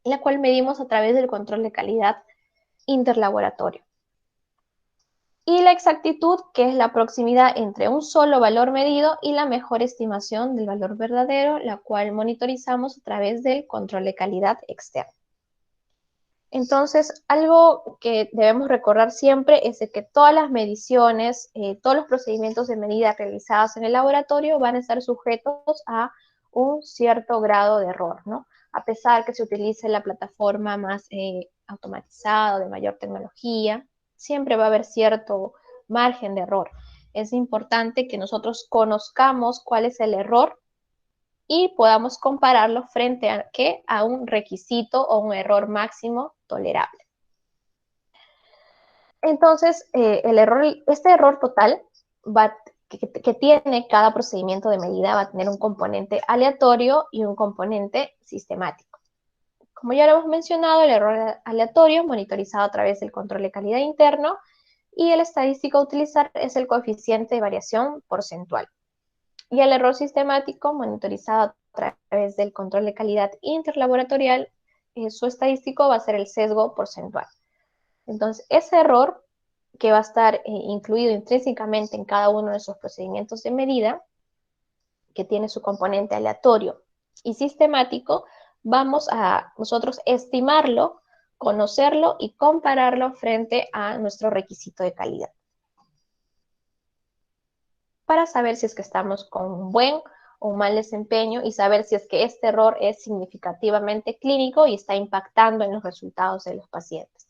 la cual medimos a través del control de calidad interlaboratorio. Y la exactitud, que es la proximidad entre un solo valor medido y la mejor estimación del valor verdadero, la cual monitorizamos a través del control de calidad externo. Entonces, algo que debemos recordar siempre es de que todas las mediciones, todos los procedimientos de medida realizados en el laboratorio van a estar sujetos a un cierto grado de error, ¿no? A pesar que se utilice la plataforma más automatizada, de mayor tecnología, siempre va a haber cierto margen de error. Es importante que nosotros conozcamos cuál es el error y podamos compararlo frente a un requisito o un error máximo tolerable. Entonces, este error total que tiene cada procedimiento de medida va a tener un componente aleatorio y un componente sistemático. Como ya lo hemos mencionado, el error aleatorio monitorizado a través del control de calidad interno, y el estadístico a utilizar es el coeficiente de variación porcentual. Y el error sistemático monitorizado a través del control de calidad interlaboratorial, su estadístico va a ser el sesgo porcentual. Entonces, ese error que va a estar incluido intrínsecamente en cada uno de esos procedimientos de medida, que tiene su componente aleatorio y sistemático, vamos a nosotros estimarlo, conocerlo y compararlo frente a nuestro requisito de calidad, para saber si es que estamos con un buen o un mal desempeño y saber si es que este error es significativamente clínico y está impactando en los resultados de los pacientes.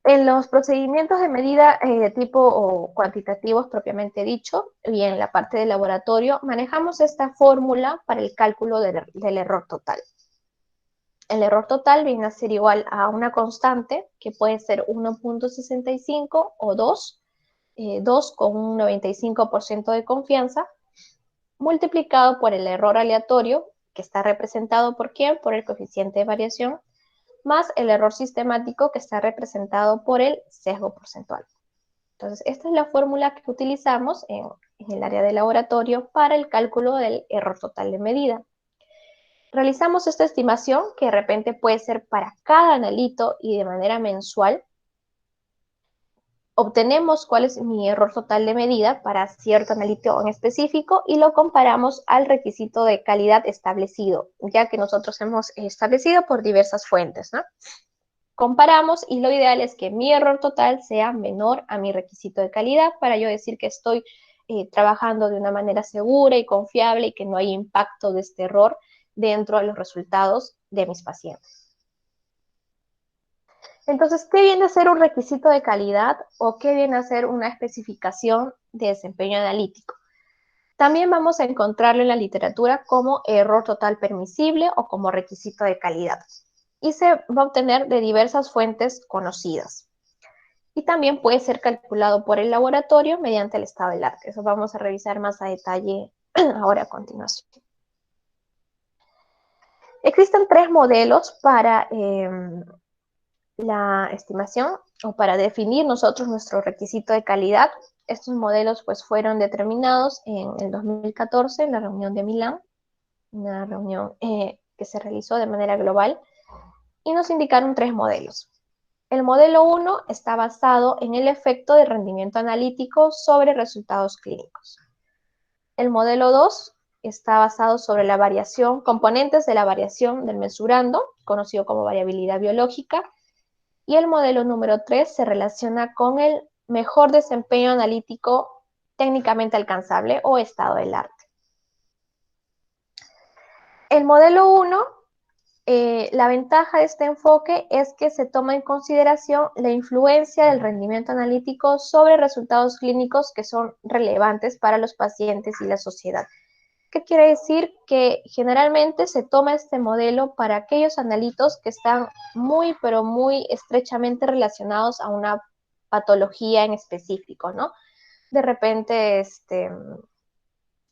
En los procedimientos de medida de tipo o cuantitativos propiamente dicho, y en la parte de laboratorio, manejamos esta fórmula para el cálculo del error total. El error total viene a ser igual a una constante, que puede ser 1.65 o 2, 2 con un 95% de confianza, multiplicado por el error aleatorio, que está representado por ¿quién? Por el coeficiente de variación más el error sistemático que está representado por el sesgo porcentual. Entonces, esta es la fórmula que utilizamos en el área de laboratorio para el cálculo del error total de medida. Realizamos esta estimación que de repente puede ser para cada analito y de manera mensual. Obtenemos cuál es mi error total de medida para cierto analito en específico y lo comparamos al requisito de calidad establecido, ya que nosotros hemos establecido por diversas fuentes, ¿no? Comparamos y lo ideal es que mi error total sea menor a mi requisito de calidad para yo decir que estoy trabajando de una manera segura y confiable y que no hay impacto de este error dentro de los resultados de mis pacientes. Entonces, ¿qué viene a ser un requisito de calidad o qué viene a ser una especificación de desempeño analítico? También vamos a encontrarlo en la literatura como error total permisible o como requisito de calidad. Y se va a obtener de diversas fuentes conocidas. Y también puede ser calculado por el laboratorio mediante el estado del arte. Eso vamos a revisar más a detalle ahora a continuación. Existen tres modelos para la estimación o para definir nosotros nuestro requisito de calidad. Estos modelos pues fueron determinados en el 2014 en la reunión de Milán, una reunión que se realizó de manera global, y nos indicaron tres modelos. El modelo 1 está basado en el efecto de rendimiento analítico sobre resultados clínicos. El modelo 2 está basado sobre la variación, componentes de la variación del mesurando, conocido como variabilidad biológica, y el modelo número 3 se relaciona con el mejor desempeño analítico técnicamente alcanzable o estado del arte. El modelo 1, la ventaja de este enfoque es que se toma en consideración la influencia del rendimiento analítico sobre resultados clínicos que son relevantes para los pacientes y la sociedad. ¿Qué quiere decir? Que generalmente se toma este modelo para aquellos analitos que están muy, pero muy estrechamente relacionados a una patología en específico, ¿no? De repente,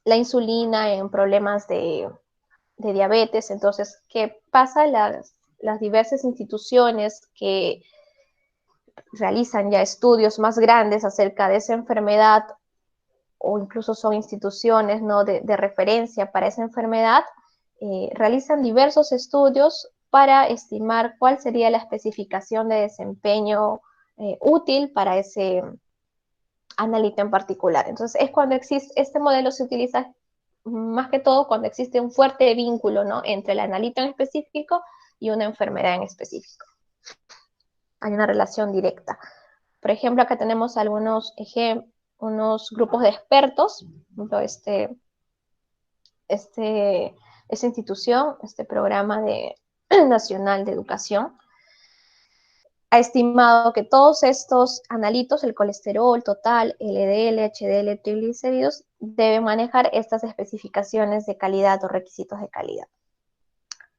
la insulina en problemas de diabetes. Entonces, ¿qué pasa? Las diversas instituciones que realizan ya estudios más grandes acerca de esa enfermedad o incluso son instituciones, ¿no?, de referencia para esa enfermedad, realizan diversos estudios para estimar cuál sería la especificación de desempeño útil para ese analito en particular. Entonces, es cuando existe, este modelo se utiliza más que todo cuando existe un fuerte vínculo, ¿no?, entre el analito en específico y una enfermedad en específico. Hay una relación directa. Por ejemplo, acá tenemos algunos unos grupos de expertos, por ejemplo, esta institución, este programa nacional de educación, ha estimado que todos estos analitos, el colesterol total, LDL, HDL, triglicéridos, deben manejar estas especificaciones de calidad o requisitos de calidad.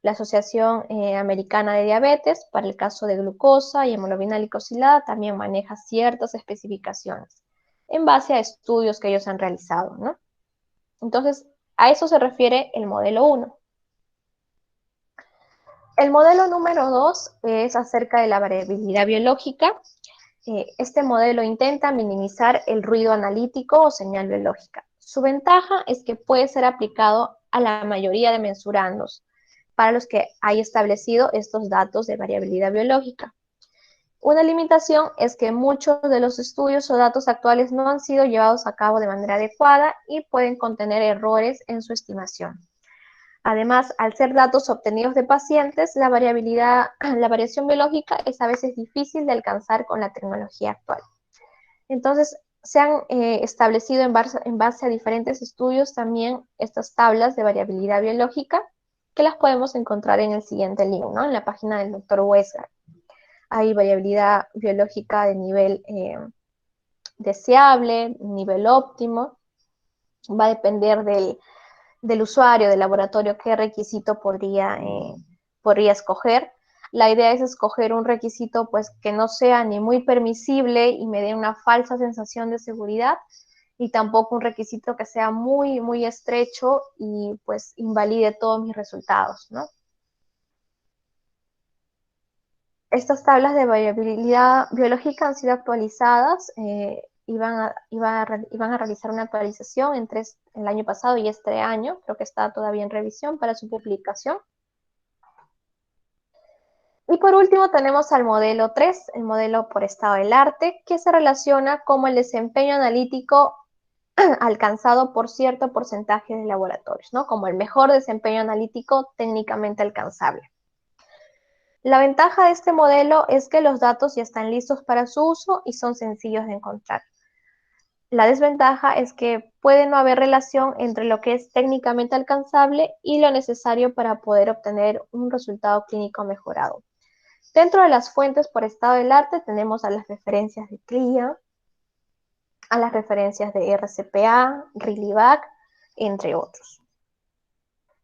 La Asociación Americana de Diabetes, para el caso de glucosa y hemoglobina glicosilada, también maneja ciertas especificaciones en base a estudios que ellos han realizado, ¿no? Entonces, a eso se refiere el modelo 1. El modelo número 2 es acerca de la variabilidad biológica. Este modelo intenta minimizar el ruido analítico o señal biológica. Su ventaja es que puede ser aplicado a la mayoría de mensurandos para los que hay establecido estos datos de variabilidad biológica. Una limitación es que muchos de los estudios o datos actuales no han sido llevados a cabo de manera adecuada y pueden contener errores en su estimación. Además, al ser datos obtenidos de pacientes, la variación biológica es a veces difícil de alcanzar con la tecnología actual. Entonces, se han establecido en base a diferentes estudios también estas tablas de variabilidad biológica que las podemos encontrar en el siguiente link, ¿no?, en la página del Dr. Weisgard. Hay variabilidad biológica de nivel deseable, nivel óptimo. Va a depender del usuario, del laboratorio, qué requisito podría escoger. La idea es escoger un requisito pues que no sea ni muy permisible y me dé una falsa sensación de seguridad, y tampoco un requisito que sea muy, muy estrecho y pues invalide todos mis resultados, ¿no? Estas tablas de variabilidad biológica han sido actualizadas, iban a realizar una actualización entre el año pasado y este año, creo que está todavía en revisión para su publicación. Y por último tenemos al modelo 3, el modelo por estado del arte, que se relaciona como el desempeño analítico alcanzado por cierto porcentaje de laboratorios, ¿no? Como el mejor desempeño analítico técnicamente alcanzable. La ventaja de este modelo es que los datos ya están listos para su uso y son sencillos de encontrar. La desventaja es que puede no haber relación entre lo que es técnicamente alcanzable y lo necesario para poder obtener un resultado clínico mejorado. Dentro de las fuentes por estado del arte tenemos a las referencias de CLIA, a las referencias de RCPA, RILIVAC, entre otros.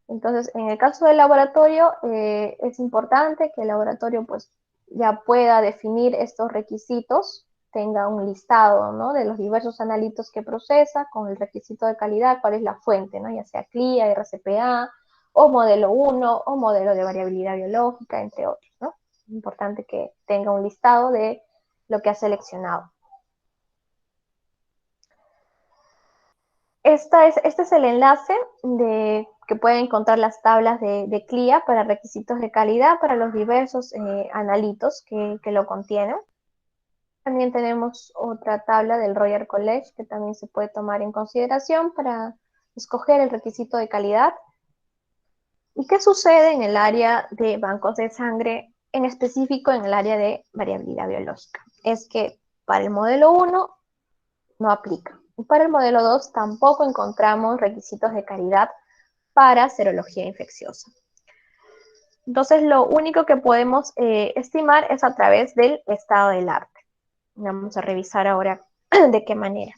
Entonces, en el caso del laboratorio, es importante que el laboratorio pues ya pueda definir estos requisitos, tenga un listado, ¿no?, de los diversos analitos que procesa con el requisito de calidad, cuál es la fuente, ¿no?, ya sea CLIA, RCPA, o modelo 1, o modelo de variabilidad biológica, entre otros, ¿no? Es importante que tenga un listado de lo que ha seleccionado. Este es el enlace que pueden encontrar las tablas de CLIA para requisitos de calidad para los diversos analitos que lo contienen. También tenemos otra tabla del Royal College que también se puede tomar en consideración para escoger el requisito de calidad. ¿Y qué sucede en el área de bancos de sangre, en específico en el área de variabilidad biológica? Es que para el modelo 1 no aplica. Y para el modelo 2 tampoco encontramos requisitos de calidad para serología infecciosa. Entonces, lo único que podemos estimar es a través del estado del arte. Vamos a revisar ahora de qué manera.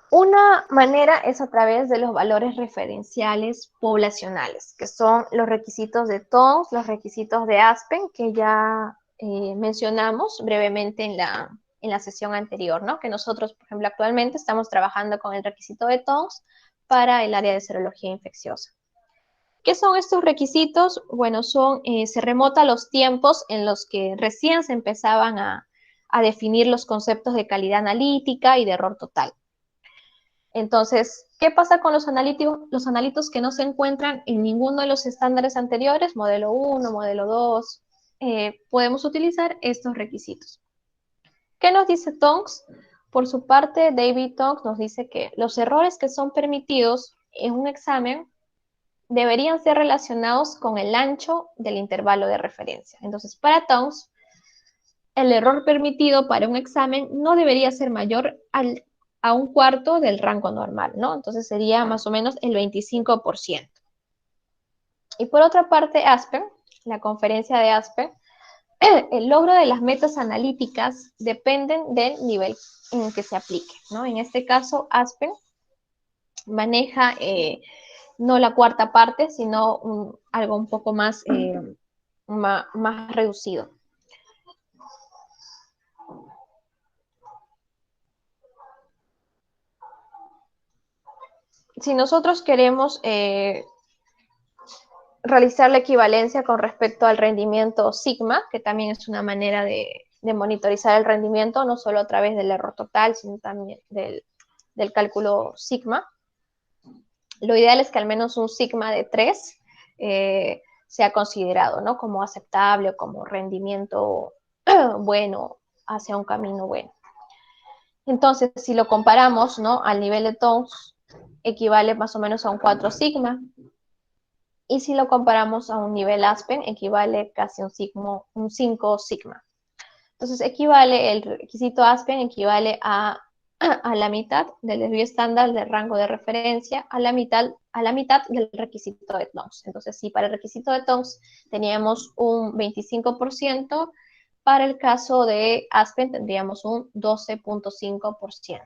Una manera es a través de los valores referenciales poblacionales, que son los requisitos de TONS, los requisitos de Aspen, que ya mencionamos brevemente en la sesión anterior, ¿no? Que nosotros, por ejemplo, actualmente estamos trabajando con el requisito de TONS para el área de serología infecciosa. ¿Qué son estos requisitos? Bueno, se remota los tiempos en los que recién se empezaban a definir los conceptos de calidad analítica y de error total. Entonces, ¿qué pasa con los analitos que no se encuentran en ninguno de los estándares anteriores, modelo 1, modelo 2? Podemos utilizar estos requisitos. ¿Qué nos dice Tonks? Por su parte, David Tonks nos dice que los errores que son permitidos en un examen deberían ser relacionados con el ancho del intervalo de referencia. Entonces, para Tonks, el error permitido para un examen no debería ser mayor a un cuarto del rango normal, ¿no? Entonces sería más o menos el 25%. Y por otra parte, Aspen, la conferencia de Aspen, el logro de las metas analíticas dependen del nivel en el que se aplique, ¿no? En este caso, Aspen maneja no la cuarta parte, sino algo un poco más reducido. Si nosotros queremos realizar la equivalencia con respecto al rendimiento sigma, que también es una manera de monitorizar el rendimiento, no solo a través del error total, sino también del cálculo sigma. Lo ideal es que al menos un sigma de 3 sea considerado, ¿no?, como aceptable o como rendimiento bueno, hacia un camino bueno. Entonces, si lo comparamos, ¿no?, al nivel de Tonks, equivale más o menos a un 4 sigma. Y si lo comparamos a un nivel Aspen, equivale casi a un 5 sigma. Entonces, el requisito Aspen equivale a la mitad del desvío estándar del rango de referencia, a la mitad del requisito de Tonks. Entonces, si para el requisito de Tonks teníamos un 25%, para el caso de Aspen tendríamos un 12.5%.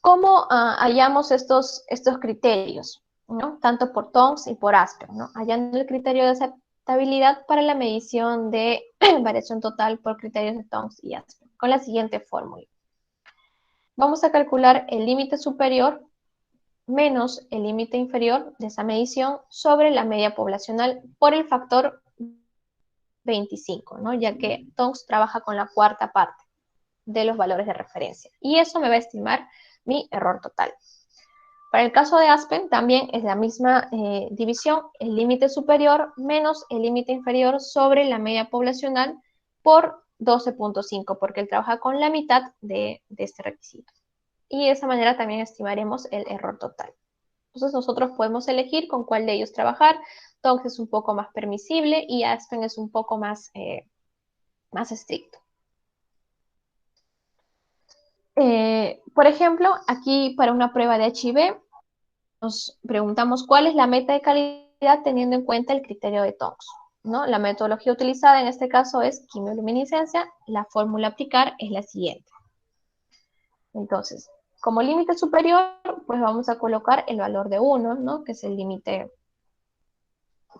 ¿Cómo hallamos estos criterios, ¿no?, tanto por Tonks y por Aspen, ¿no? Hallando el criterio de aceptabilidad para la medición de variación total por criterios de Tonks y Aspen, con la siguiente fórmula. Vamos a calcular el límite superior menos el límite inferior de esa medición sobre la media poblacional por el factor 25, ¿no? Ya que Tonks trabaja con la cuarta parte de los valores de referencia. Y eso me va a estimar mi error total. Para el caso de Aspen también es la misma división, el límite superior menos el límite inferior sobre la media poblacional por 12.5, porque él trabaja con la mitad de este requisito. Y de esa manera también estimaremos el error total. Entonces nosotros podemos elegir con cuál de ellos trabajar. Tonks es un poco más permisible y Aspen es un poco más estricto. Por ejemplo, aquí para una prueba de HIV, nos preguntamos cuál es la meta de calidad teniendo en cuenta el criterio de Tonks, ¿no? La metodología utilizada en este caso es quimioluminiscencia. La fórmula a aplicar es la siguiente. Entonces, como límite superior, pues vamos a colocar el valor de 1, ¿no? Que es el límite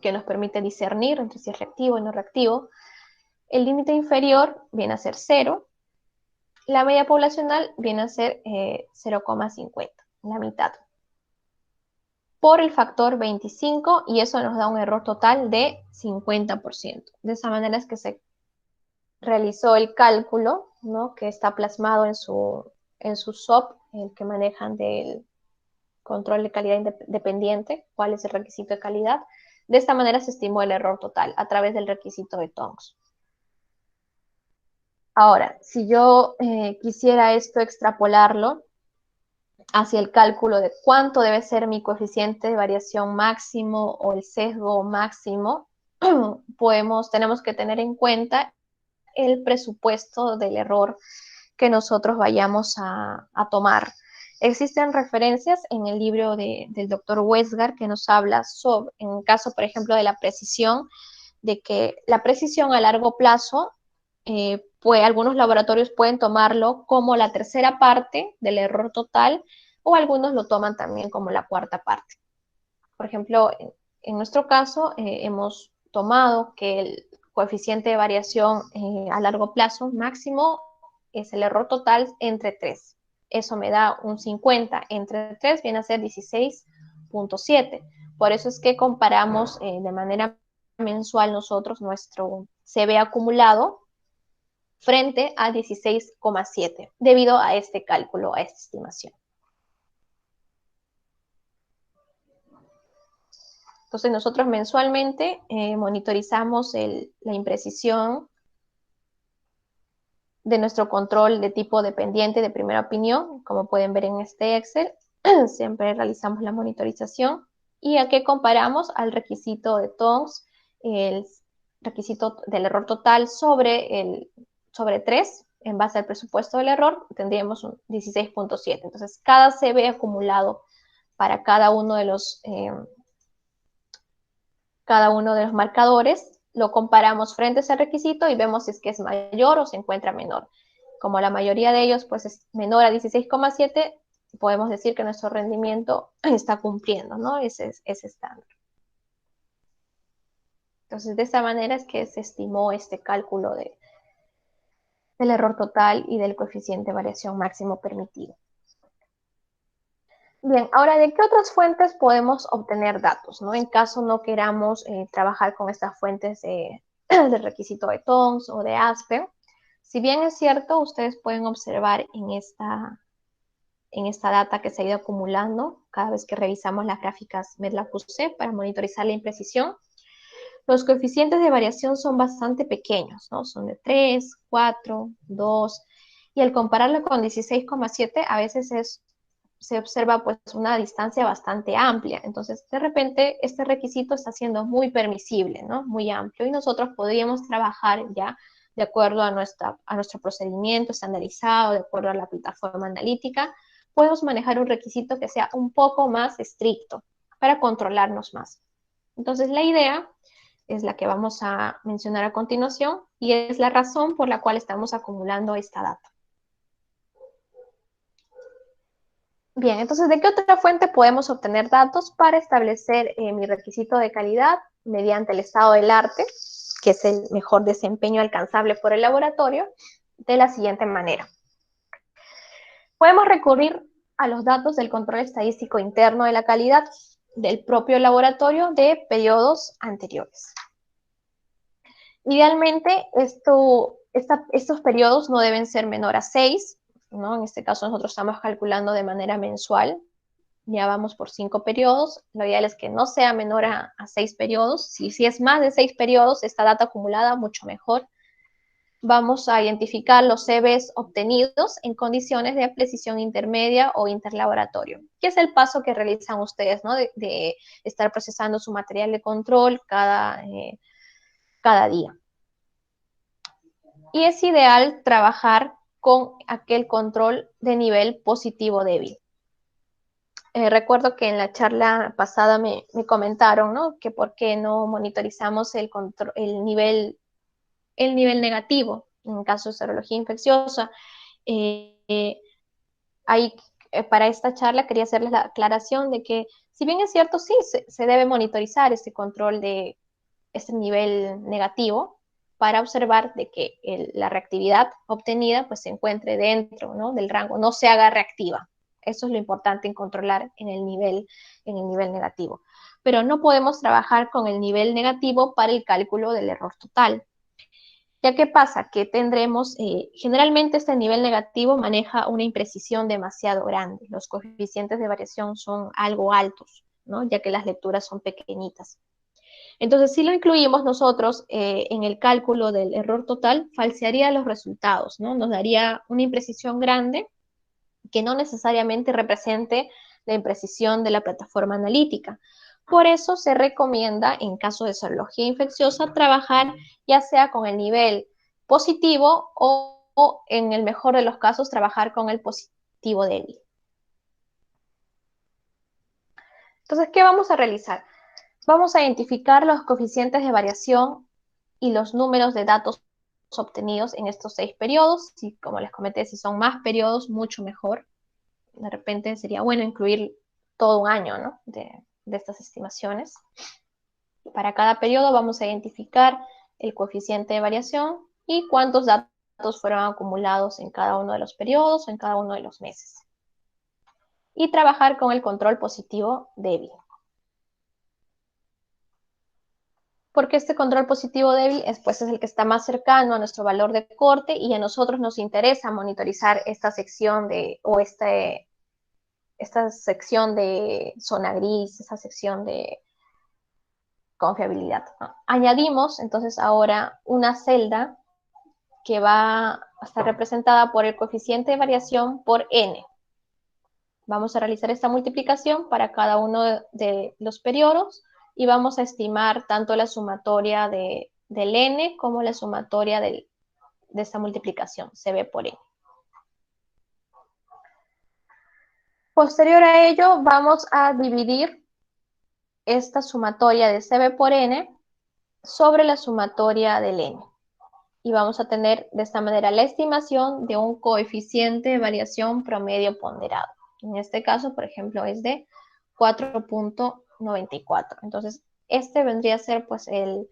que nos permite discernir entre si es reactivo o no reactivo. El límite inferior viene a ser 0. La media poblacional viene a ser 0,50, la mitad, por el factor 25, y eso nos da un error total de 50%. De esa manera es que se realizó el cálculo, ¿no? Que está plasmado en su SOP, el que manejan del control de calidad independiente, cuál es el requisito de calidad. De esta manera se estimó el error total a través del requisito de Tonks. Ahora, si yo quisiera esto extrapolarlo hacia el cálculo de cuánto debe ser mi coeficiente de variación máximo o el sesgo máximo, tenemos que tener en cuenta el presupuesto del error que nosotros vayamos a tomar. Existen referencias en el libro del doctor Westgard que nos habla sobre, en el caso, por ejemplo, de la precisión, de que la precisión a largo plazo, algunos laboratorios pueden tomarlo como la tercera parte del error total, o algunos lo toman también como la cuarta parte. Por ejemplo, en nuestro caso, hemos tomado que el coeficiente de variación a largo plazo máximo es el error total entre 3. Eso me da un 50 entre 3, viene a ser 16.7. Por eso es que comparamos de manera mensual nosotros nuestro CB acumulado frente a 16,7 debido a este cálculo, a esta estimación. Entonces nosotros mensualmente monitorizamos la imprecisión de nuestro control de tipo dependiente de primera opinión. Como pueden ver en este Excel, siempre realizamos la monitorización. ¿Y a qué comparamos? Al requisito de Tonks, el requisito del error total sobre 3, en base al presupuesto del error, tendríamos un 16.7. Entonces, cada CB acumulado para cada uno de los marcadores, lo comparamos frente a ese requisito y vemos si es que es mayor o se encuentra menor. Como la mayoría de ellos pues es menor a 16,7, podemos decir que nuestro rendimiento está cumpliendo, ¿no? Ese estándar. Entonces, de esa manera es que se estimó este cálculo del error total y del coeficiente de variación máximo permitido. Bien, ahora, ¿de qué otras fuentes podemos obtener datos, ¿no? En caso no queramos trabajar con estas fuentes del requisito de Tonks o de Aspen. Si bien es cierto, ustedes pueden observar en esta data que se ha ido acumulando cada vez que revisamos las gráficas MATLAB-QC para monitorizar la imprecisión, los coeficientes de variación son bastante pequeños, ¿no? Son de 3, 4, 2, y al compararlo con 16,7 a veces se observa pues una distancia bastante amplia. Entonces, de repente, este requisito está siendo muy permisible, ¿no? Muy amplio, y nosotros podríamos trabajar ya de acuerdo a nuestro procedimiento estandarizado, de acuerdo a la plataforma analítica, podemos manejar un requisito que sea un poco más estricto para controlarnos más. Entonces, la idea es la que vamos a mencionar a continuación y es la razón por la cual estamos acumulando esta data. Bien, entonces, ¿de qué otra fuente podemos obtener datos para establecer mi requisito de calidad mediante el estado del arte, que es el mejor desempeño alcanzable por el laboratorio, de la siguiente manera? Podemos recurrir a los datos del control estadístico interno de la calidad del propio laboratorio de periodos anteriores. Idealmente, estos periodos no deben ser menor a 6, ¿no? En este caso nosotros estamos calculando de manera mensual, ya vamos por 5 periodos, lo ideal es que no sea menor a 6 periodos, si es más de 6 periodos, esta data acumulada, mucho mejor. Vamos a identificar los CVs obtenidos en condiciones de precisión intermedia o interlaboratorio, que es el paso que realizan ustedes, ¿no? De estar procesando su material de control cada día. Y es ideal trabajar con aquel control de nivel positivo débil. Recuerdo que en la charla pasada me comentaron, ¿no? Que por qué no monitorizamos el nivel negativo en caso de serología infecciosa. Para esta charla quería hacerles la aclaración de que, si bien es cierto, sí, se debe monitorizar este control de este nivel negativo para observar de que la reactividad obtenida pues se encuentre dentro, ¿no?, del rango, no se haga reactiva. Eso es lo importante en controlar en el nivel negativo. Pero no podemos trabajar con el nivel negativo para el cálculo del error total. Ya que pasa que tendremos, generalmente este nivel negativo maneja una imprecisión demasiado grande. Los coeficientes de variación son algo altos, ¿no?, ya que las lecturas son pequeñitas. Entonces, si lo incluimos nosotros en el cálculo del error total, falsearía los resultados, ¿no? Nos daría una imprecisión grande que no necesariamente represente la imprecisión de la plataforma analítica. Por eso se recomienda, en caso de serología infecciosa, trabajar ya sea con el nivel positivo o en el mejor de los casos, trabajar con el positivo débil. Entonces, ¿qué vamos a realizar? Vamos a identificar los coeficientes de variación y los números de datos obtenidos en estos 6 periodos. Si, como les comenté, si son más periodos, mucho mejor. De repente sería bueno incluir todo un año, ¿no?, de estas estimaciones. Para cada periodo vamos a identificar el coeficiente de variación y cuántos datos fueron acumulados en cada uno de los periodos o en cada uno de los meses. Y trabajar con el control positivo débil. Porque este control positivo débil es el que está más cercano a nuestro valor de corte, y a nosotros nos interesa monitorizar esta sección esta sección de zona gris, esta sección de confiabilidad, ¿no? Añadimos entonces ahora una celda que va a estar representada por el coeficiente de variación por n. Vamos a realizar esta multiplicación para cada uno de los periodos y vamos a estimar tanto la sumatoria del n como la sumatoria de esta multiplicación, CB por n. Posterior a ello, vamos a dividir esta sumatoria de CB por n sobre la sumatoria del n. Y vamos a tener de esta manera la estimación de un coeficiente de variación promedio ponderado. En este caso, por ejemplo, es de 4.94. Entonces, este vendría a ser pues el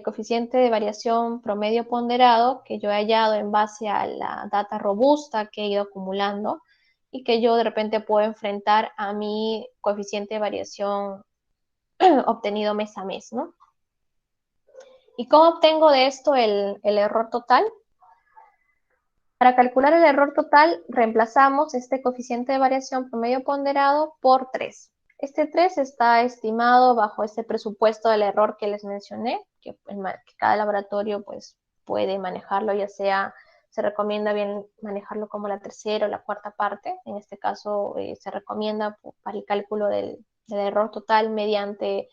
coeficiente de variación promedio ponderado que yo he hallado en base a la data robusta que he ido acumulando y que yo de repente puedo enfrentar a mi coeficiente de variación obtenido mes a mes, ¿no? ¿Y cómo obtengo de esto el error total? Para calcular el error total, reemplazamos este coeficiente de variación promedio ponderado por 3. Este 3 está estimado bajo este presupuesto del error que les mencioné, que cada laboratorio pues, puede manejarlo, ya sea, se recomienda bien manejarlo como la tercera o la cuarta parte. En este caso se recomienda para el cálculo del error total mediante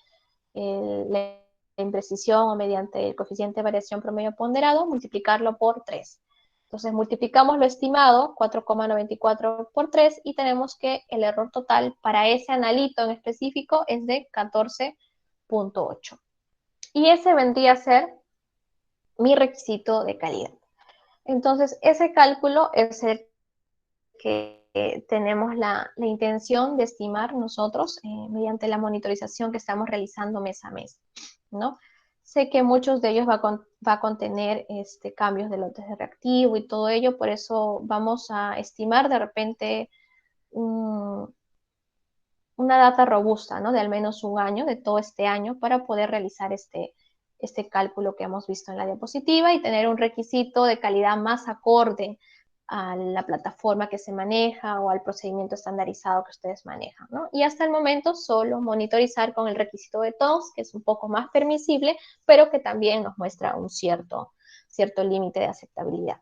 la imprecisión o mediante el coeficiente de variación promedio ponderado, multiplicarlo por 3. Entonces multiplicamos lo estimado, 4,94 por 3, y tenemos que el error total para ese analito en específico es de 14.8. Y ese vendría a ser mi requisito de calidad. Entonces ese cálculo es el que tenemos la intención de estimar nosotros mediante la monitorización que estamos realizando mes a mes, ¿no? Sé que muchos de ellos va a contener cambios de lotes de reactivo y todo ello, por eso vamos a estimar de repente una data robusta, ¿no? De al menos un año, de todo este año, para poder realizar este cálculo que hemos visto en la diapositiva y tener un requisito de calidad más acorde a la plataforma que se maneja o al procedimiento estandarizado que ustedes manejan, ¿no? Y hasta el momento solo monitorizar con el requisito de TOS, que es un poco más permisible, pero que también nos muestra un cierto límite de aceptabilidad.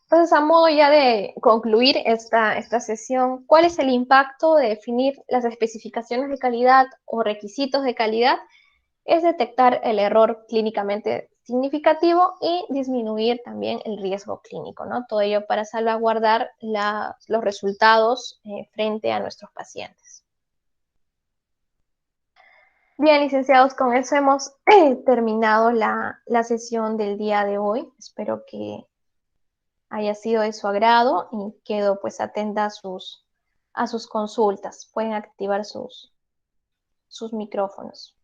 Entonces, a modo ya de concluir esta sesión, ¿cuál es el impacto de definir las especificaciones de calidad o requisitos de calidad? Es detectar el error clínicamente significativo y disminuir también el riesgo clínico, ¿no? Todo ello para salvaguardar los resultados frente a nuestros pacientes. Bien, licenciados, con eso hemos terminado la sesión del día de hoy. Espero que haya sido de su agrado y quedo pues atenta a sus consultas. Pueden activar sus micrófonos.